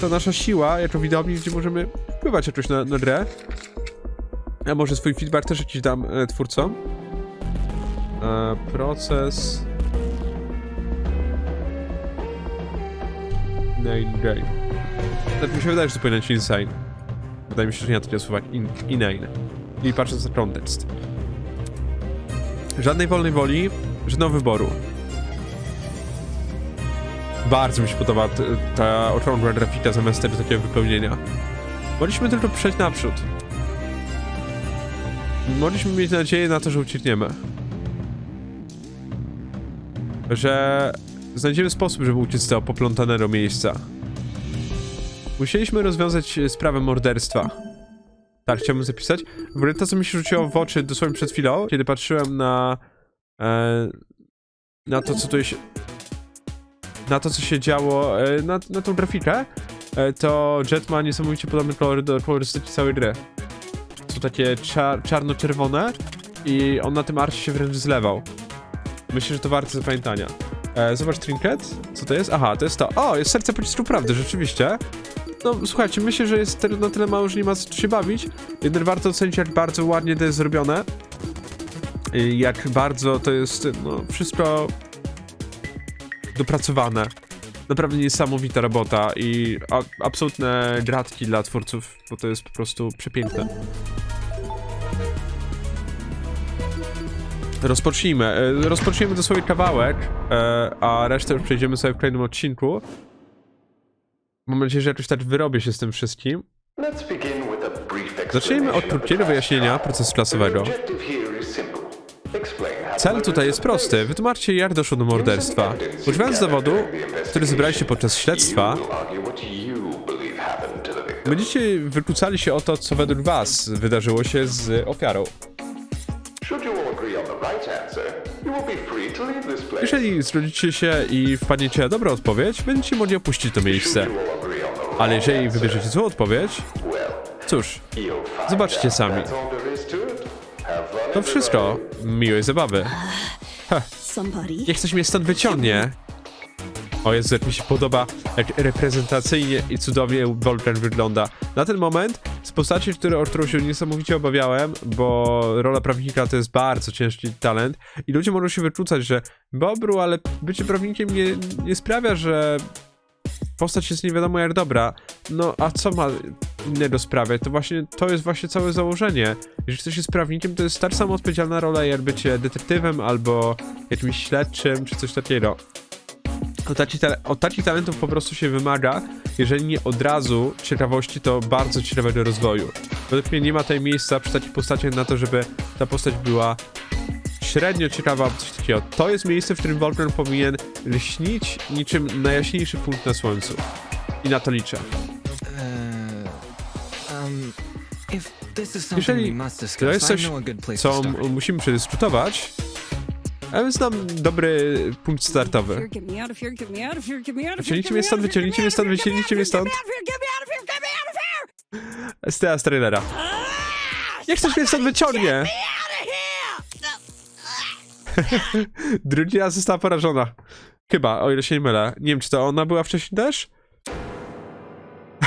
to nasza siła jako widowni, gdzie możemy wpływać jakoś na grę. A może swój feedback też jakiś dam twórcom. Proces... Inane game. Tak mi się wydaje, że to powinno być insane. Wydaje mi się, że nie ma takiego słowa inane. I patrząc na kontekst. Żadnej wolnej woli, żadnego wyboru. Bardzo mi się podoba ta okrągła grafika zamiast tego takiego wypełnienia. Mogliśmy tylko przejść naprzód. Mogliśmy mieć nadzieję na to, że uciekniemy. Że znajdziemy sposób, żeby uciec z tego poplątanego miejsca. Musieliśmy rozwiązać sprawę morderstwa. Tak, chciałbym zapisać. W ogóle to, co mi się rzuciło w oczy dosłownie przed chwilą, kiedy patrzyłem na to, co tu się... Na to, co się działo, na tą grafikę, to Jet ma niesamowicie podobny kolor do kolorystyki całej gry. Są takie czarno-czerwone i on na tym arcie się wręcz zlewał. Myślę, że to warte zapamiętania. Zobacz trinket. Co to jest? Aha, to jest to. O, jest serce pocisku prawdy, rzeczywiście. No, słuchajcie, myślę, że jest na tyle mało, że nie ma co się bawić. Jednak warto ocenić, jak bardzo ładnie to jest zrobione. I jak bardzo to jest, no, wszystko dopracowane. Naprawdę niesamowita robota i absolutne gratki dla twórców, bo to jest po prostu przepiękne. Rozpocznijmy dosłownie kawałek, a resztę już przejdziemy sobie w kolejnym odcinku. Mam nadzieję, że jakoś tak wyrobię się z tym wszystkim. Zacznijmy od krótkiego wyjaśnienia procesu klasowego. Cel tutaj jest prosty. Wytłumaczcie, jak doszło do morderstwa. Używając dowodu, który zebraliście podczas śledztwa, będziecie wykłócali się o to, co według was wydarzyło się z ofiarą. Jeżeli zgodzicie się i wpadniecie na dobrą odpowiedź, będziecie mogli opuścić to miejsce. Ale jeżeli wybierzecie złą odpowiedź, cóż, zobaczcie sami. To wszystko. Miłej zabawy. Somebody. Niech coś mnie stąd wyciągnie. O Jezu, jak mi się podoba, jak reprezentacyjnie i cudownie Voltron wygląda. Na ten moment, z postaci, o którą się niesamowicie obawiałem, bo rola prawnika to jest bardzo ciężki talent i ludzie mogą się wykłócać, że Bobru, ale bycie prawnikiem nie sprawia, że postać jest nie wiadomo jak dobra. No, a co ma innego sprawiać? To jest właśnie całe założenie. Jeżeli ktoś jest prawnikiem, to jest tak samo odpowiedzialna rola, jak bycie detektywem albo jakimś śledczym, czy coś takiego. Od takich talentów po prostu się wymaga, jeżeli nie od razu ciekawości, to bardzo ciekawego rozwoju. Według mnie nie ma tutaj miejsca przy takich postaciach na to, żeby ta postać była średnio ciekawa, coś takiego. To jest miejsce, w którym Voltron powinien lśnić niczym najjaśniejszy punkt na słońcu. I na to liczę. If this is something Jeżeli we must to discuss, jest I coś, know a good place co to start. musimy przedyskutować, ja znam dobry punkt startowy. Here, get me out of here, get me out of here, get me out of here. Wyciągnijcie mnie stąd, wyciągnijcie mnie stąd, wyciągnijcie mnie stąd. Z tego z trailera. Nie chcesz mnie stąd wyciągnie! Drudzina została porażona. Chyba, o ile się nie mylę. Nie wiem, czy to ona była wcześniej też?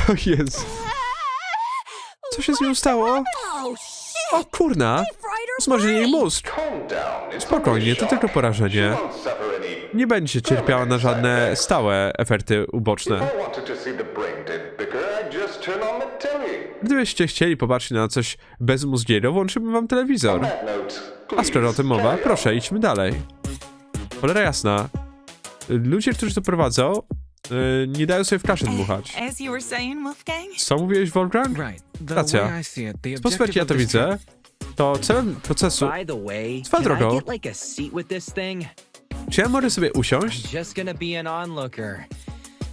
O Jezu. Co się z nią stało? Oh, shit! O kurna! Fried her Smaży jej brain. mózg. Calm down. It's Spokojnie, to tylko porażenie. won't suffer any. Nie będzie cierpiała na żadne stałe efekty uboczne. If I wanted to see the brain dead bicker, I'd just turn on the telly. Gdybyście chcieli popatrzeć na coś bezmózgiego, włączymy wam telewizor. That note, A please, skoro o tym mowa, carry on. proszę, idźmy dalej. Cholera jasna. Ludzie, którzy to prowadzą, nie dają sobie w kaszę dmuchać. As you were saying, Wolfgang? Co mówiłeś, Wolfgang? Right. The Racja. way I see it, the Sposób, jaki ja objective to of this trip widzę, to celem procesu... By the way, Swoją can I drogą. get like a seat with this thing? Czy ja mogę sobie usiąść? Just gonna be an onlooker.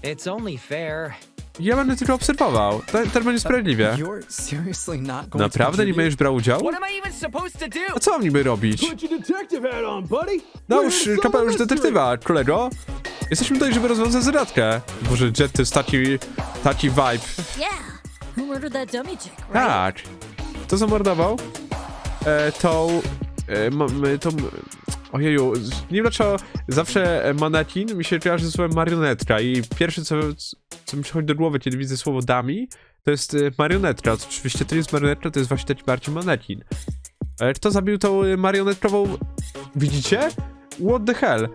It's only fair. Ja będę tylko obserwował. To będzie sprawiedliwie. You're seriously not going Naprawdę to nie będziesz brał udziału? What am I even supposed to do? A co mam niby robić? Put your detective hat on, buddy. Nałóż kapelusz detektywa, kolego. Jesteśmy tutaj, żeby rozwiązać zagadkę. Boże, Jet to jest taki vibe. Yeah. Who murdered that dummy chick, right? Tak. Kto zamordował? Ojeju, nie wiem dlaczego zawsze manekin mi się kojarzy ze słowem marionetka i pierwsze co mi przychodzi do głowy, kiedy widzę słowo dummy, to jest marionetka. Oczywiście to nie jest marionetka, to jest właśnie taki bardziej manekin. Kto zabił tą marionetkową... Widzicie? What the hell?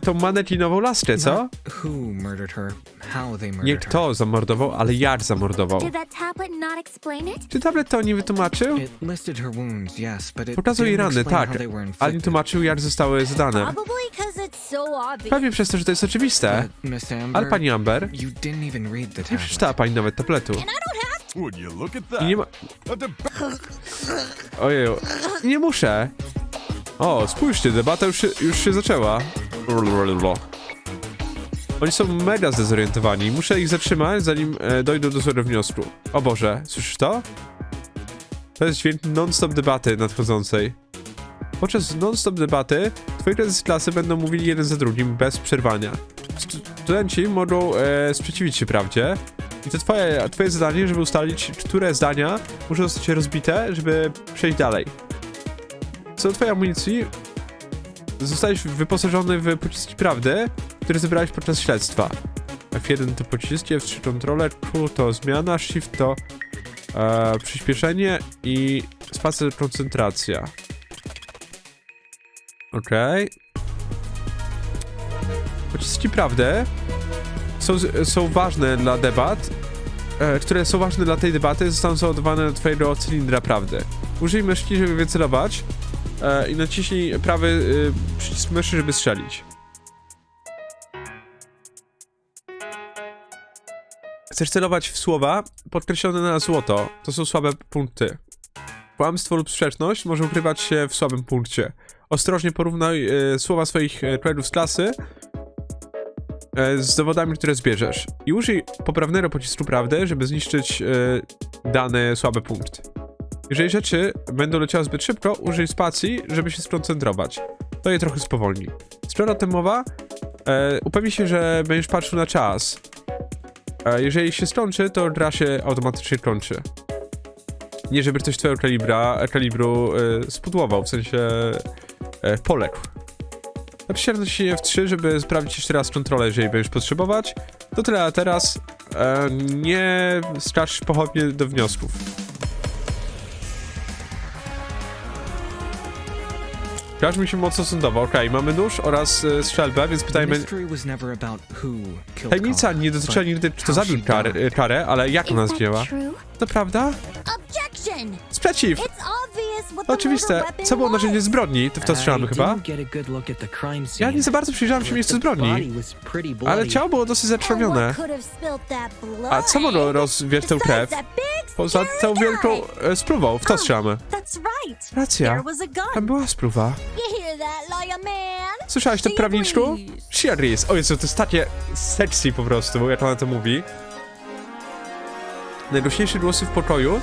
Tą manekinową laskę, co? Who murdered her? How they murdered Nie her? kto zamordował, ale jak zamordował. Did that tablet not explain it? Czy tablet to nie wytłumaczył? It listed her wounds, yes, but it Pokazał jej didn't rany, explain tak, how they were ale nie inflicted. tłumaczył, jak zostały zadane. Probably because it's so obvious. Pewnie przez to, że to jest oczywiste. But, Miss Amber, Ale pani Amber, you didn't even read the nie tablet. przeczytała pani nawet tabletu. Would you look at I that? nie ma... Ojeju, nie muszę. O, spójrzcie, debata już się zaczęła. Oni są mega zdezorientowani. Muszę ich zatrzymać, zanim dojdą do złego wniosku. O Boże, słyszysz to? To jest dźwięk non-stop debaty nadchodzącej. Podczas non-stop debaty twoi koledzy z klasy będą mówili jeden za drugim bez przerwania. Studenci mogą sprzeciwić się prawdzie i to twoje zadanie, żeby ustalić, które zdania muszą zostać rozbite, żeby przejść dalej. Co do twojej amunicji, zostałeś wyposażony w pociski prawdy, które zebrałeś podczas śledztwa. F1 to pociski, F3 kontroler, Q to zmiana, Shift to przyspieszenie i spacer koncentracja. Okej. Pociski prawdy są ważne dla debat, które są ważne dla tej debaty, zostaną załadowane do twojego cylindra prawdy. Użyj myszki, żeby wycelować i naciśnij prawy przycisk myszy, żeby strzelić. Chcesz celować w słowa podkreślone na złoto. To są słabe punkty. Kłamstwo lub sprzeczność może ukrywać się w słabym punkcie. Ostrożnie porównaj słowa swoich kolegów z klasy z dowodami, które zbierzesz. I użyj poprawnego pocisku prawdy, żeby zniszczyć dany słaby punkt. Jeżeli rzeczy będą leciały zbyt szybko, użyj spacji, żeby się skoncentrować. To je trochę spowolni. Skoro o tym mowa, upewnij się, że będziesz patrzył na czas. Jeżeli się skończy, to gra się automatycznie kończy. Nie żeby ktoś twojego kalibru spudłował, w sensie poległ. Napisz naciśnij F3, żeby sprawdzić jeszcze raz kontrolę, jeżeli będziesz potrzebować. To tyle, a teraz nie skacz pochopnie do wniosków. Każ mi się mocno sądowo. Okej, mamy nóż oraz strzelbę, więc The pytajmy... mystery was never about who killed Tajemnica Colin, nie dotyczyła but nigdy, kto how zabił she died. Karę, ale jak ona Is that zginęła? true? To prawda? Objection! Sprzeciw! It's obvious what To the oczywiste. murder weapon Co było narzędzie was. zbrodni? To w to strzelamy chyba? I didn't get a good look at the crime scene. Ja nie za bardzo przyjrzałem się but miejscu the zbrodni, body was pretty bloody. ale ciało było dosyć And zakrwawione. what could have spilled that blood? A co mogło rozwiać tę krew? Besides that big, Poza scary tą guy. wielką spluwą. W to strzelamy. That's right. Racja. There was a gun. Tam była spluwa. You hear that, lawyer man? Słyszałeś to, She prawniczku? agrees. She agrees. O Jezu, to jest takie sexy po prostu, jak ona to mówi. Najgłośniejsze głosy w pokoju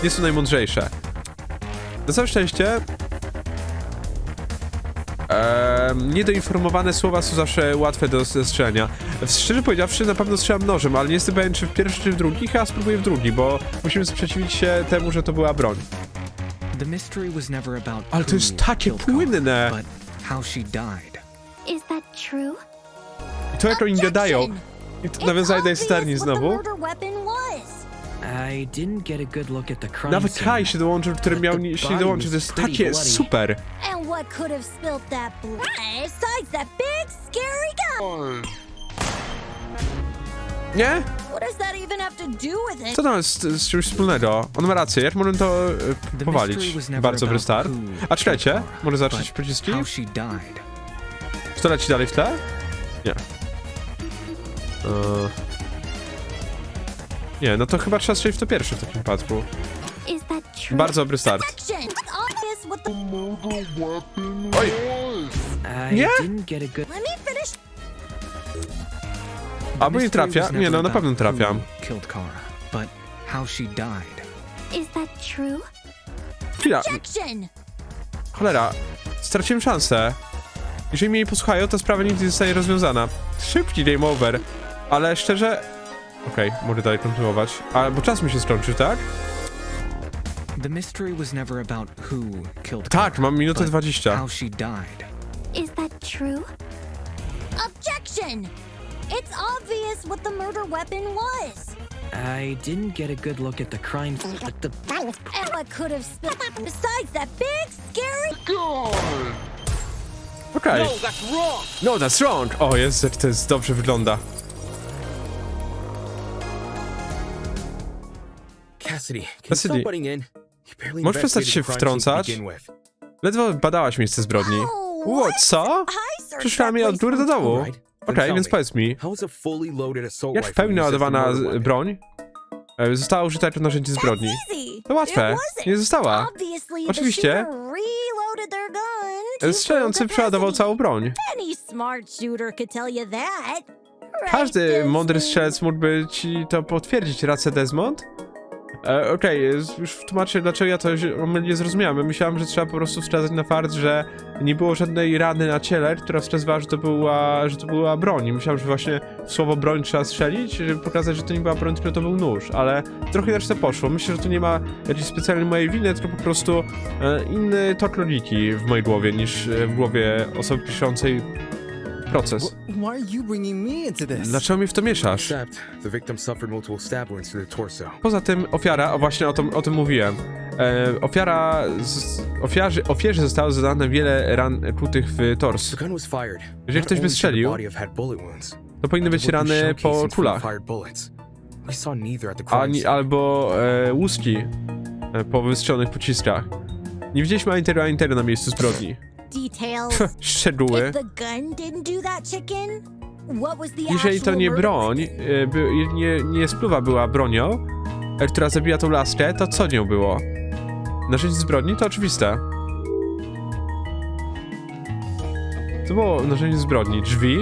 nie są najmądrzejsze. Na całe szczęście niedoinformowane słowa są zawsze łatwe do zestrzelenia. Szczerze powiedziawszy, na pewno strzelam nożem, ale nie jestem pewien, czy w pierwszy, czy w drugi. Chyba spróbuję w drugi, bo musimy sprzeciwić się temu, że to była broń. The mystery was never about Ale to jest who takie killed Kara, płynne. but how she died. Is that true? I to jak oni gadają. Objection. I to It's nawiązanie do obvious Esterni what the znowu. murder weapon was. I didn't get a good look at the crime Nawet scene. Kai się dołączył, który miał się nie dołączyć. To jest takie super. And what could have spilled that blood? Besides that big, scary gun. Nie? What does that even have to do with it? Co to ma z czymś wspólnego? On ma rację, jak możemy to The powalić? mystery was never Bardzo dobry about start. who A czekajcie, killed może Kara, zacząć but pociski? how she died. Czy to leci dalej w tle? Nie. Nie, no to chyba trzeba strzelić w to pierwsze w takim wypadku. Is that true? Bardzo dobry start. Objection. It's obvious what the. Oj! I Nie? didn't get a good... Let me finish. The Albo nie mystery trafia. was Nie, never no na about pewno trafiam. who killed Kara, but how she died. Is that true? Chwila, Objection. cholera. Straciłem szansę. Jeżeli mnie nie posłuchają, to sprawa nigdy nie zostaje rozwiązana. Szybki game over. Ale szczerze... Okej, mogę dalej kontynuować. A, bo czas mi się skończy, tak? The mystery was never about who killed Tak, Kara, mam minutę but 20. how she died. Is that true? Objection. It's obvious what the murder weapon was. I didn't get a good look at the crime scene. But the... And what could have spilled. Besides that big, scary. Okej. No, that's wrong. No, that's wrong! O, jest, jak to jest dobrze wygląda. Cassidy, can you Cassidy, stop butting in? You barely możesz przestać się investigated the crime scene to wtrącać? begin with. Ledwo badałaś miejsce zbrodni. Oh, Co? I searched Przyszła that mnie od place góry do for- dołu. Alright, then Okej, tell więc me, powiedz mi, how is a fully loaded assault jak w rifle pełni used as a naładowana murder weapon? broń została użyta jako narzędzie zbrodni? Easy. To łatwe. It wasn't. Nie została. Obviously, the Oczywiście. shooter reloaded their gun to Strzelający full przeładował capacity. całą broń. Any smart shooter could tell you that. Right, Każdy mądry Desmond? strzelec mógłby ci to potwierdzić, racja Desmond? Okej, już tłumaczę, dlaczego ja to nie zrozumiałem. Myślałem, że trzeba po prostu wskazać na fakt, że nie było żadnej rany na ciele, która wskazywała, że to była broń. I myślałem, że właśnie w słowo broń trzeba strzelić, żeby pokazać, że to nie była broń, tylko to był nóż, ale trochę inaczej to poszło. Myślę, że tu nie ma jakiejś specjalnej mojej winy, tylko po prostu inny tok logiki w mojej głowie niż w głowie osoby piszącej proces. Why are you bringing me into this? Dlaczego mnie w to mieszasz? Except the victim suffered multiple stab wounds to the torso. Poza tym ofiara, właśnie o tym mówiłem, ofierze zostało zadane wiele ran kłutych w tors. The gun was fired. Jeżeli Not ktoś only wystrzelił, should the body have had bullet wounds, to powinny być but would be rany po showcased in kulach, fired bullets. We saw neither at the crime scene. albo łuski po wystrzelonych pociskach. Nie widzieliśmy ani tego na miejscu zbrodni. Details. Szczegóły. If the gun didn't do that, chicken, what was the Jeżeli to actual nie murder broń, nie spluwa była bronią, która zabija tą laskę, to co nią było? Narzędzie zbrodni? To oczywiste. To było narzędzie zbrodni. Drzwi,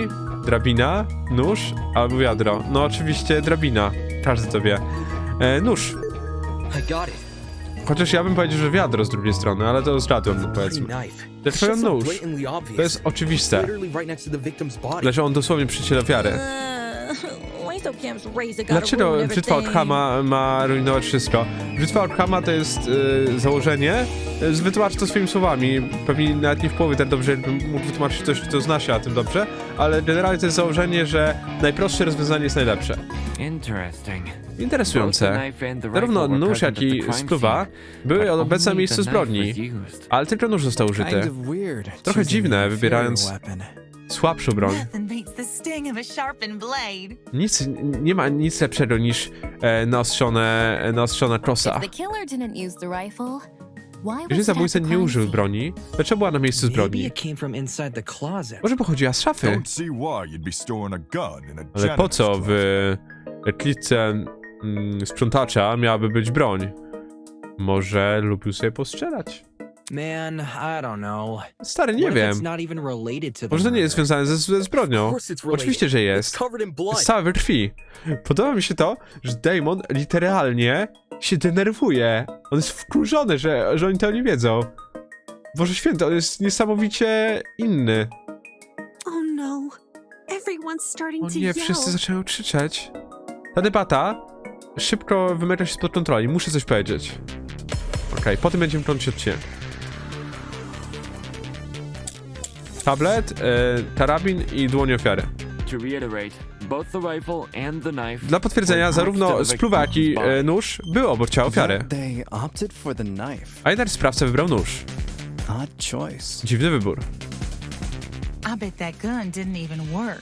drabina, nóż albo wiadro. No oczywiście drabina. Każdy to wie. Nóż. I got it. Chociaż ja bym powiedział, że wiadro z drugiej strony, ale to zgadłem, Bloody powiedzmy. knife. Dlaczego It's just so nóż? blatantly obvious. To jest oczywiste. Literally right next to the victim's body. Leży on dosłownie przy ciele ofiary. Dlaczego brzytwa Ockhama ma rujnować wszystko? Brzytwa Ockhama to jest założenie. Wytłumaczę to swoimi słowami. Pewnie nawet nie w połowie tak dobrze, jakbym mógł wytłumaczyć coś, kto zna się na tym dobrze, ale generalnie to jest założenie, że najprostsze rozwiązanie jest najlepsze. Interesting. Interesujące. Zarówno nóż, jak i spluwa były obecne na miejscu zbrodni, ale tylko nóż został użyty. Kind of weird. Trochę choosing dziwne, an wybierając inferior weapon. słabszą broń. Nothing beats the sting of a sharpened blade. Nie ma nic lepszego niż naostrzona kosa. The killer didn't use the rifle. Why Jeżeli was it at zabójca the nie crime użył scene? broni, dlaczego była na miejscu Maybe zbrodni? it came from inside the closet. Może pochodziła z szafy. Don't see why you'd be storing a gun in a Ale po janitor's co closet. w klitce sprzątacza miałaby być broń? Może lubił sobie postrzelać? Man, I don't know. Stary, nie What if wiem. it's not even related to the Może to nie jest murder? związane ze zbrodnią. Of course it's related. Oczywiście, że It's jest. covered in blood. Jest cały we krwi. Podoba mi się to, że Damon literalnie się denerwuje. On jest wkurzony, że oni to nie wiedzą. Boże święty, on jest niesamowicie inny. Oh no. Everyone's starting O to nie, yell. wszyscy zaczynają krzyczeć. Ta debata szybko wymyka się spod kontroli. Muszę coś powiedzieć. Okej, potem będziemy kończyć odcinek. Tablet, karabin i dłoń ofiary. To reiterate, both the rifle and the knife. Dla potwierdzenia, zarówno spluwa, jak i nóż były obok ciała ofiary. They opted for the knife. A jednak sprawca wybrał nóż. Odd choice. Dziwny wybór. I bet that gun didn't even work.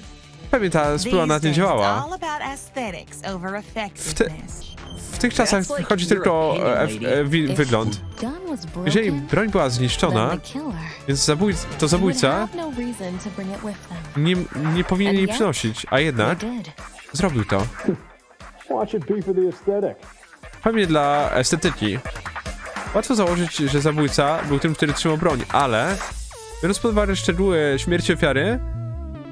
Pewnie ta spluwa These nawet nie days, it's działała. all about aesthetics over effectiveness. W tych czasach chodzi tylko o wygląd. Jeżeli broń była zniszczona, więc zabójca nie powinien jej przynosić, a jednak zrobił to. Watch it be for the aesthetic. Pewnie dla estetyki. Łatwo założyć, że zabójca był tym, który trzymał broń, ale biorąc pod uwagę szczegóły śmierci ofiary,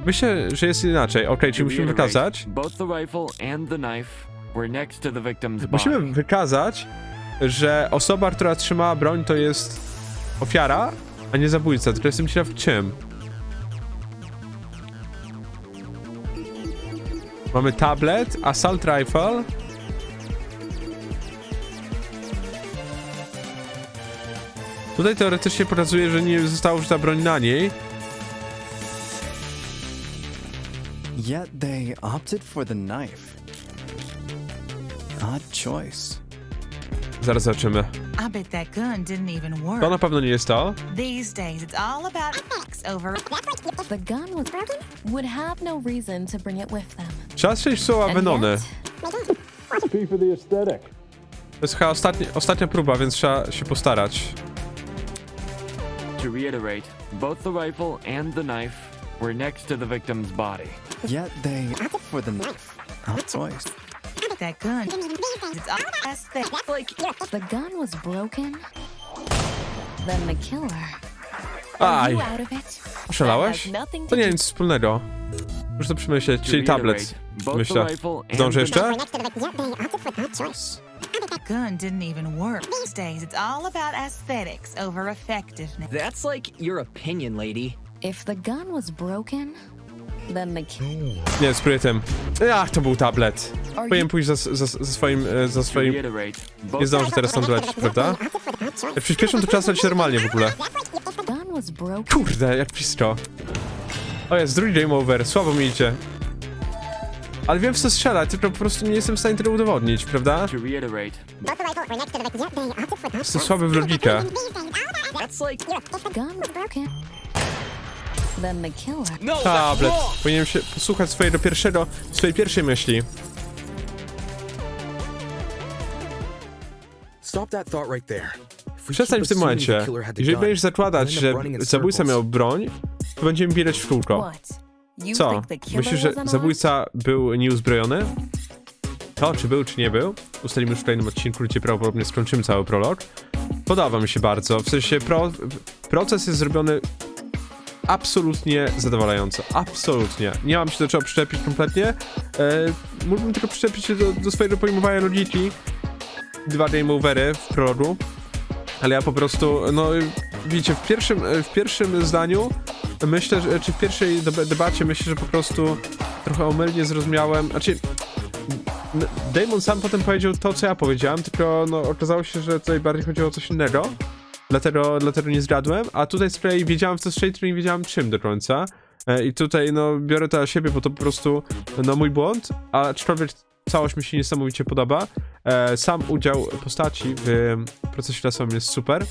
myślę, że jest inaczej. Okej, czyli musimy wykazać. Musimy wykazać, że osoba, która trzymała broń, to jest ofiara, a nie zabójca. Tylko jestem ciekaw czym. Mamy tablet, assault rifle. Tutaj teoretycznie pokazuje, że nie została użyta broń na niej. Yet they opted for the knife. Odd choice. Zaraz zobaczymy. I bet that gun didn't even work. To na pewno nie jest to. These days, it's all about effects over. The gun was broken, would have no reason to bring it with them. Trzeba strzelić słowa And Venony. yet, Be for the aesthetic. To jest chyba ostatnia próba, więc trzeba się postarać. To reiterate, both the rifle and the knife were next to the victim's body. Yet they opted for the knife. Odd choice. That gun. It's all aesthetic. Like, the gun was broken, then the killer. Are Aj, you out of it? oszalałeś? That has nothing To to nie do- nic wspólnego. Muszę to przemyśleć, To czyli tablet. reiterate, both Myślę. the rifle and Zdążę the jeszcze? that gun didn't even work. These days, it's all about aesthetics over effectiveness. That's like your opinion, lady. If the gun was broken, then the killer. Nie, spróbuję tym. Ach, to był tablet. Powinienem pójść za swoim... reiterate, both Nie zdążę teraz tam dolecieć, prawda? Jak przyspieszą, to trzeba stać normalnie w ogóle. The gun was broken. Kurde, jak blisko. O jest, drugi game over, słabo mi idzie. Ale wiem w co strzelać, tylko po prostu nie jestem w stanie tego udowodnić, prawda? to reiterate, Jestem słaby w logikę. That's like The gun was broken, then the killer. no. Tablet. Powinienem się posłuchać swojej pierwszej myśli. Stop that thought right there. If we Przestań keep w tym assuming the momencie. killer had the Jeżeli gun, będziesz zakładać, we'll end że up running in zabójca circles. miał broń, to będziemy biegać w kółko. What? You Co? think the killer Myślisz, że was unarmed? zabójca był nieuzbrojony? To, czy był, czy nie był? Ustalimy już w kolejnym odcinku, gdzie prawdopodobnie skończymy cały prolog. Podoba mi się bardzo. W sensie proces jest zrobiony absolutnie zadowalająco. Absolutnie. Nie mam się do czego przyczepić kompletnie. Mógłbym tylko przyczepić się do swojego pojmowania logiki. 2 game overy w prologu. Ale ja po prostu, no widzicie, w pierwszym zdaniu myślę, że, czy w pierwszej debacie myślę, że po prostu trochę omylnie zrozumiałem, znaczy Damon sam potem powiedział to, co ja powiedziałem, tylko no okazało się, że tutaj bardziej chodziło o coś innego, dlatego nie zgadłem, a tutaj z kolei wiedziałem w co strzelić, tylko nie wiedziałem czym do końca. I tutaj no biorę to na siebie, bo to po prostu no mój błąd, aczkolwiek całość mi się niesamowicie podoba. Sam udział postaci w procesie czasowym jest super.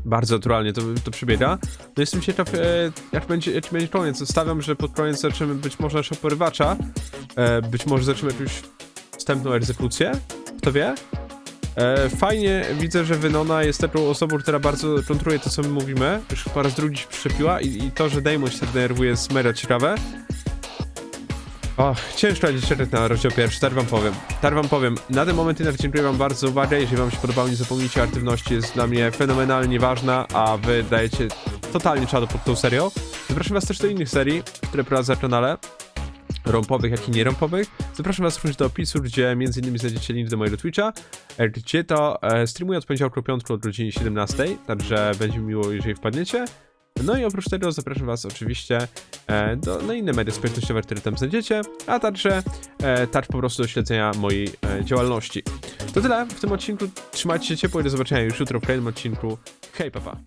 Bardzo naturalnie to przebiega. No jestem ciekaw, jaki będzie koniec. Stawiam, że pod koniec zaczniemy być może naszego porywacza. Być może zaczniemy jakąś wstępną egzekucję. Kto wie? Fajnie widzę, że Venona jest taką osobą, która bardzo kontroluje to, co my mówimy. Już po raz drugi się przyczepiła i to, że Damon się tak denerwuje, jest mega ciekawe. Och, ciężko będzie czekać na rozdział pierwszy, tak wam powiem. Na ten moment jednak dziękuję wam bardzo za uwagę. Jeżeli wam się podobało, nie zapomnijcie, aktywności jest dla mnie fenomenalnie ważna, a wy dajecie totalnie czadu pod tą serią. Zapraszam was też do innych serii, które prowadzę na kanale. rompowych, jak i nierompowych. Zapraszam was również do opisu, gdzie m.in. znajdziecie link do mojego Twitcha, gdzie to streamuję od poniedziałku do piątku od godziny 17, także będzie miło, jeżeli wpadniecie. No i oprócz tego zapraszam was oczywiście na inne media społecznościowe, które tam znajdziecie, a także po prostu do śledzenia mojej działalności. To tyle w tym odcinku, trzymajcie się ciepło i do zobaczenia już jutro w kolejnym odcinku. Hej, papa!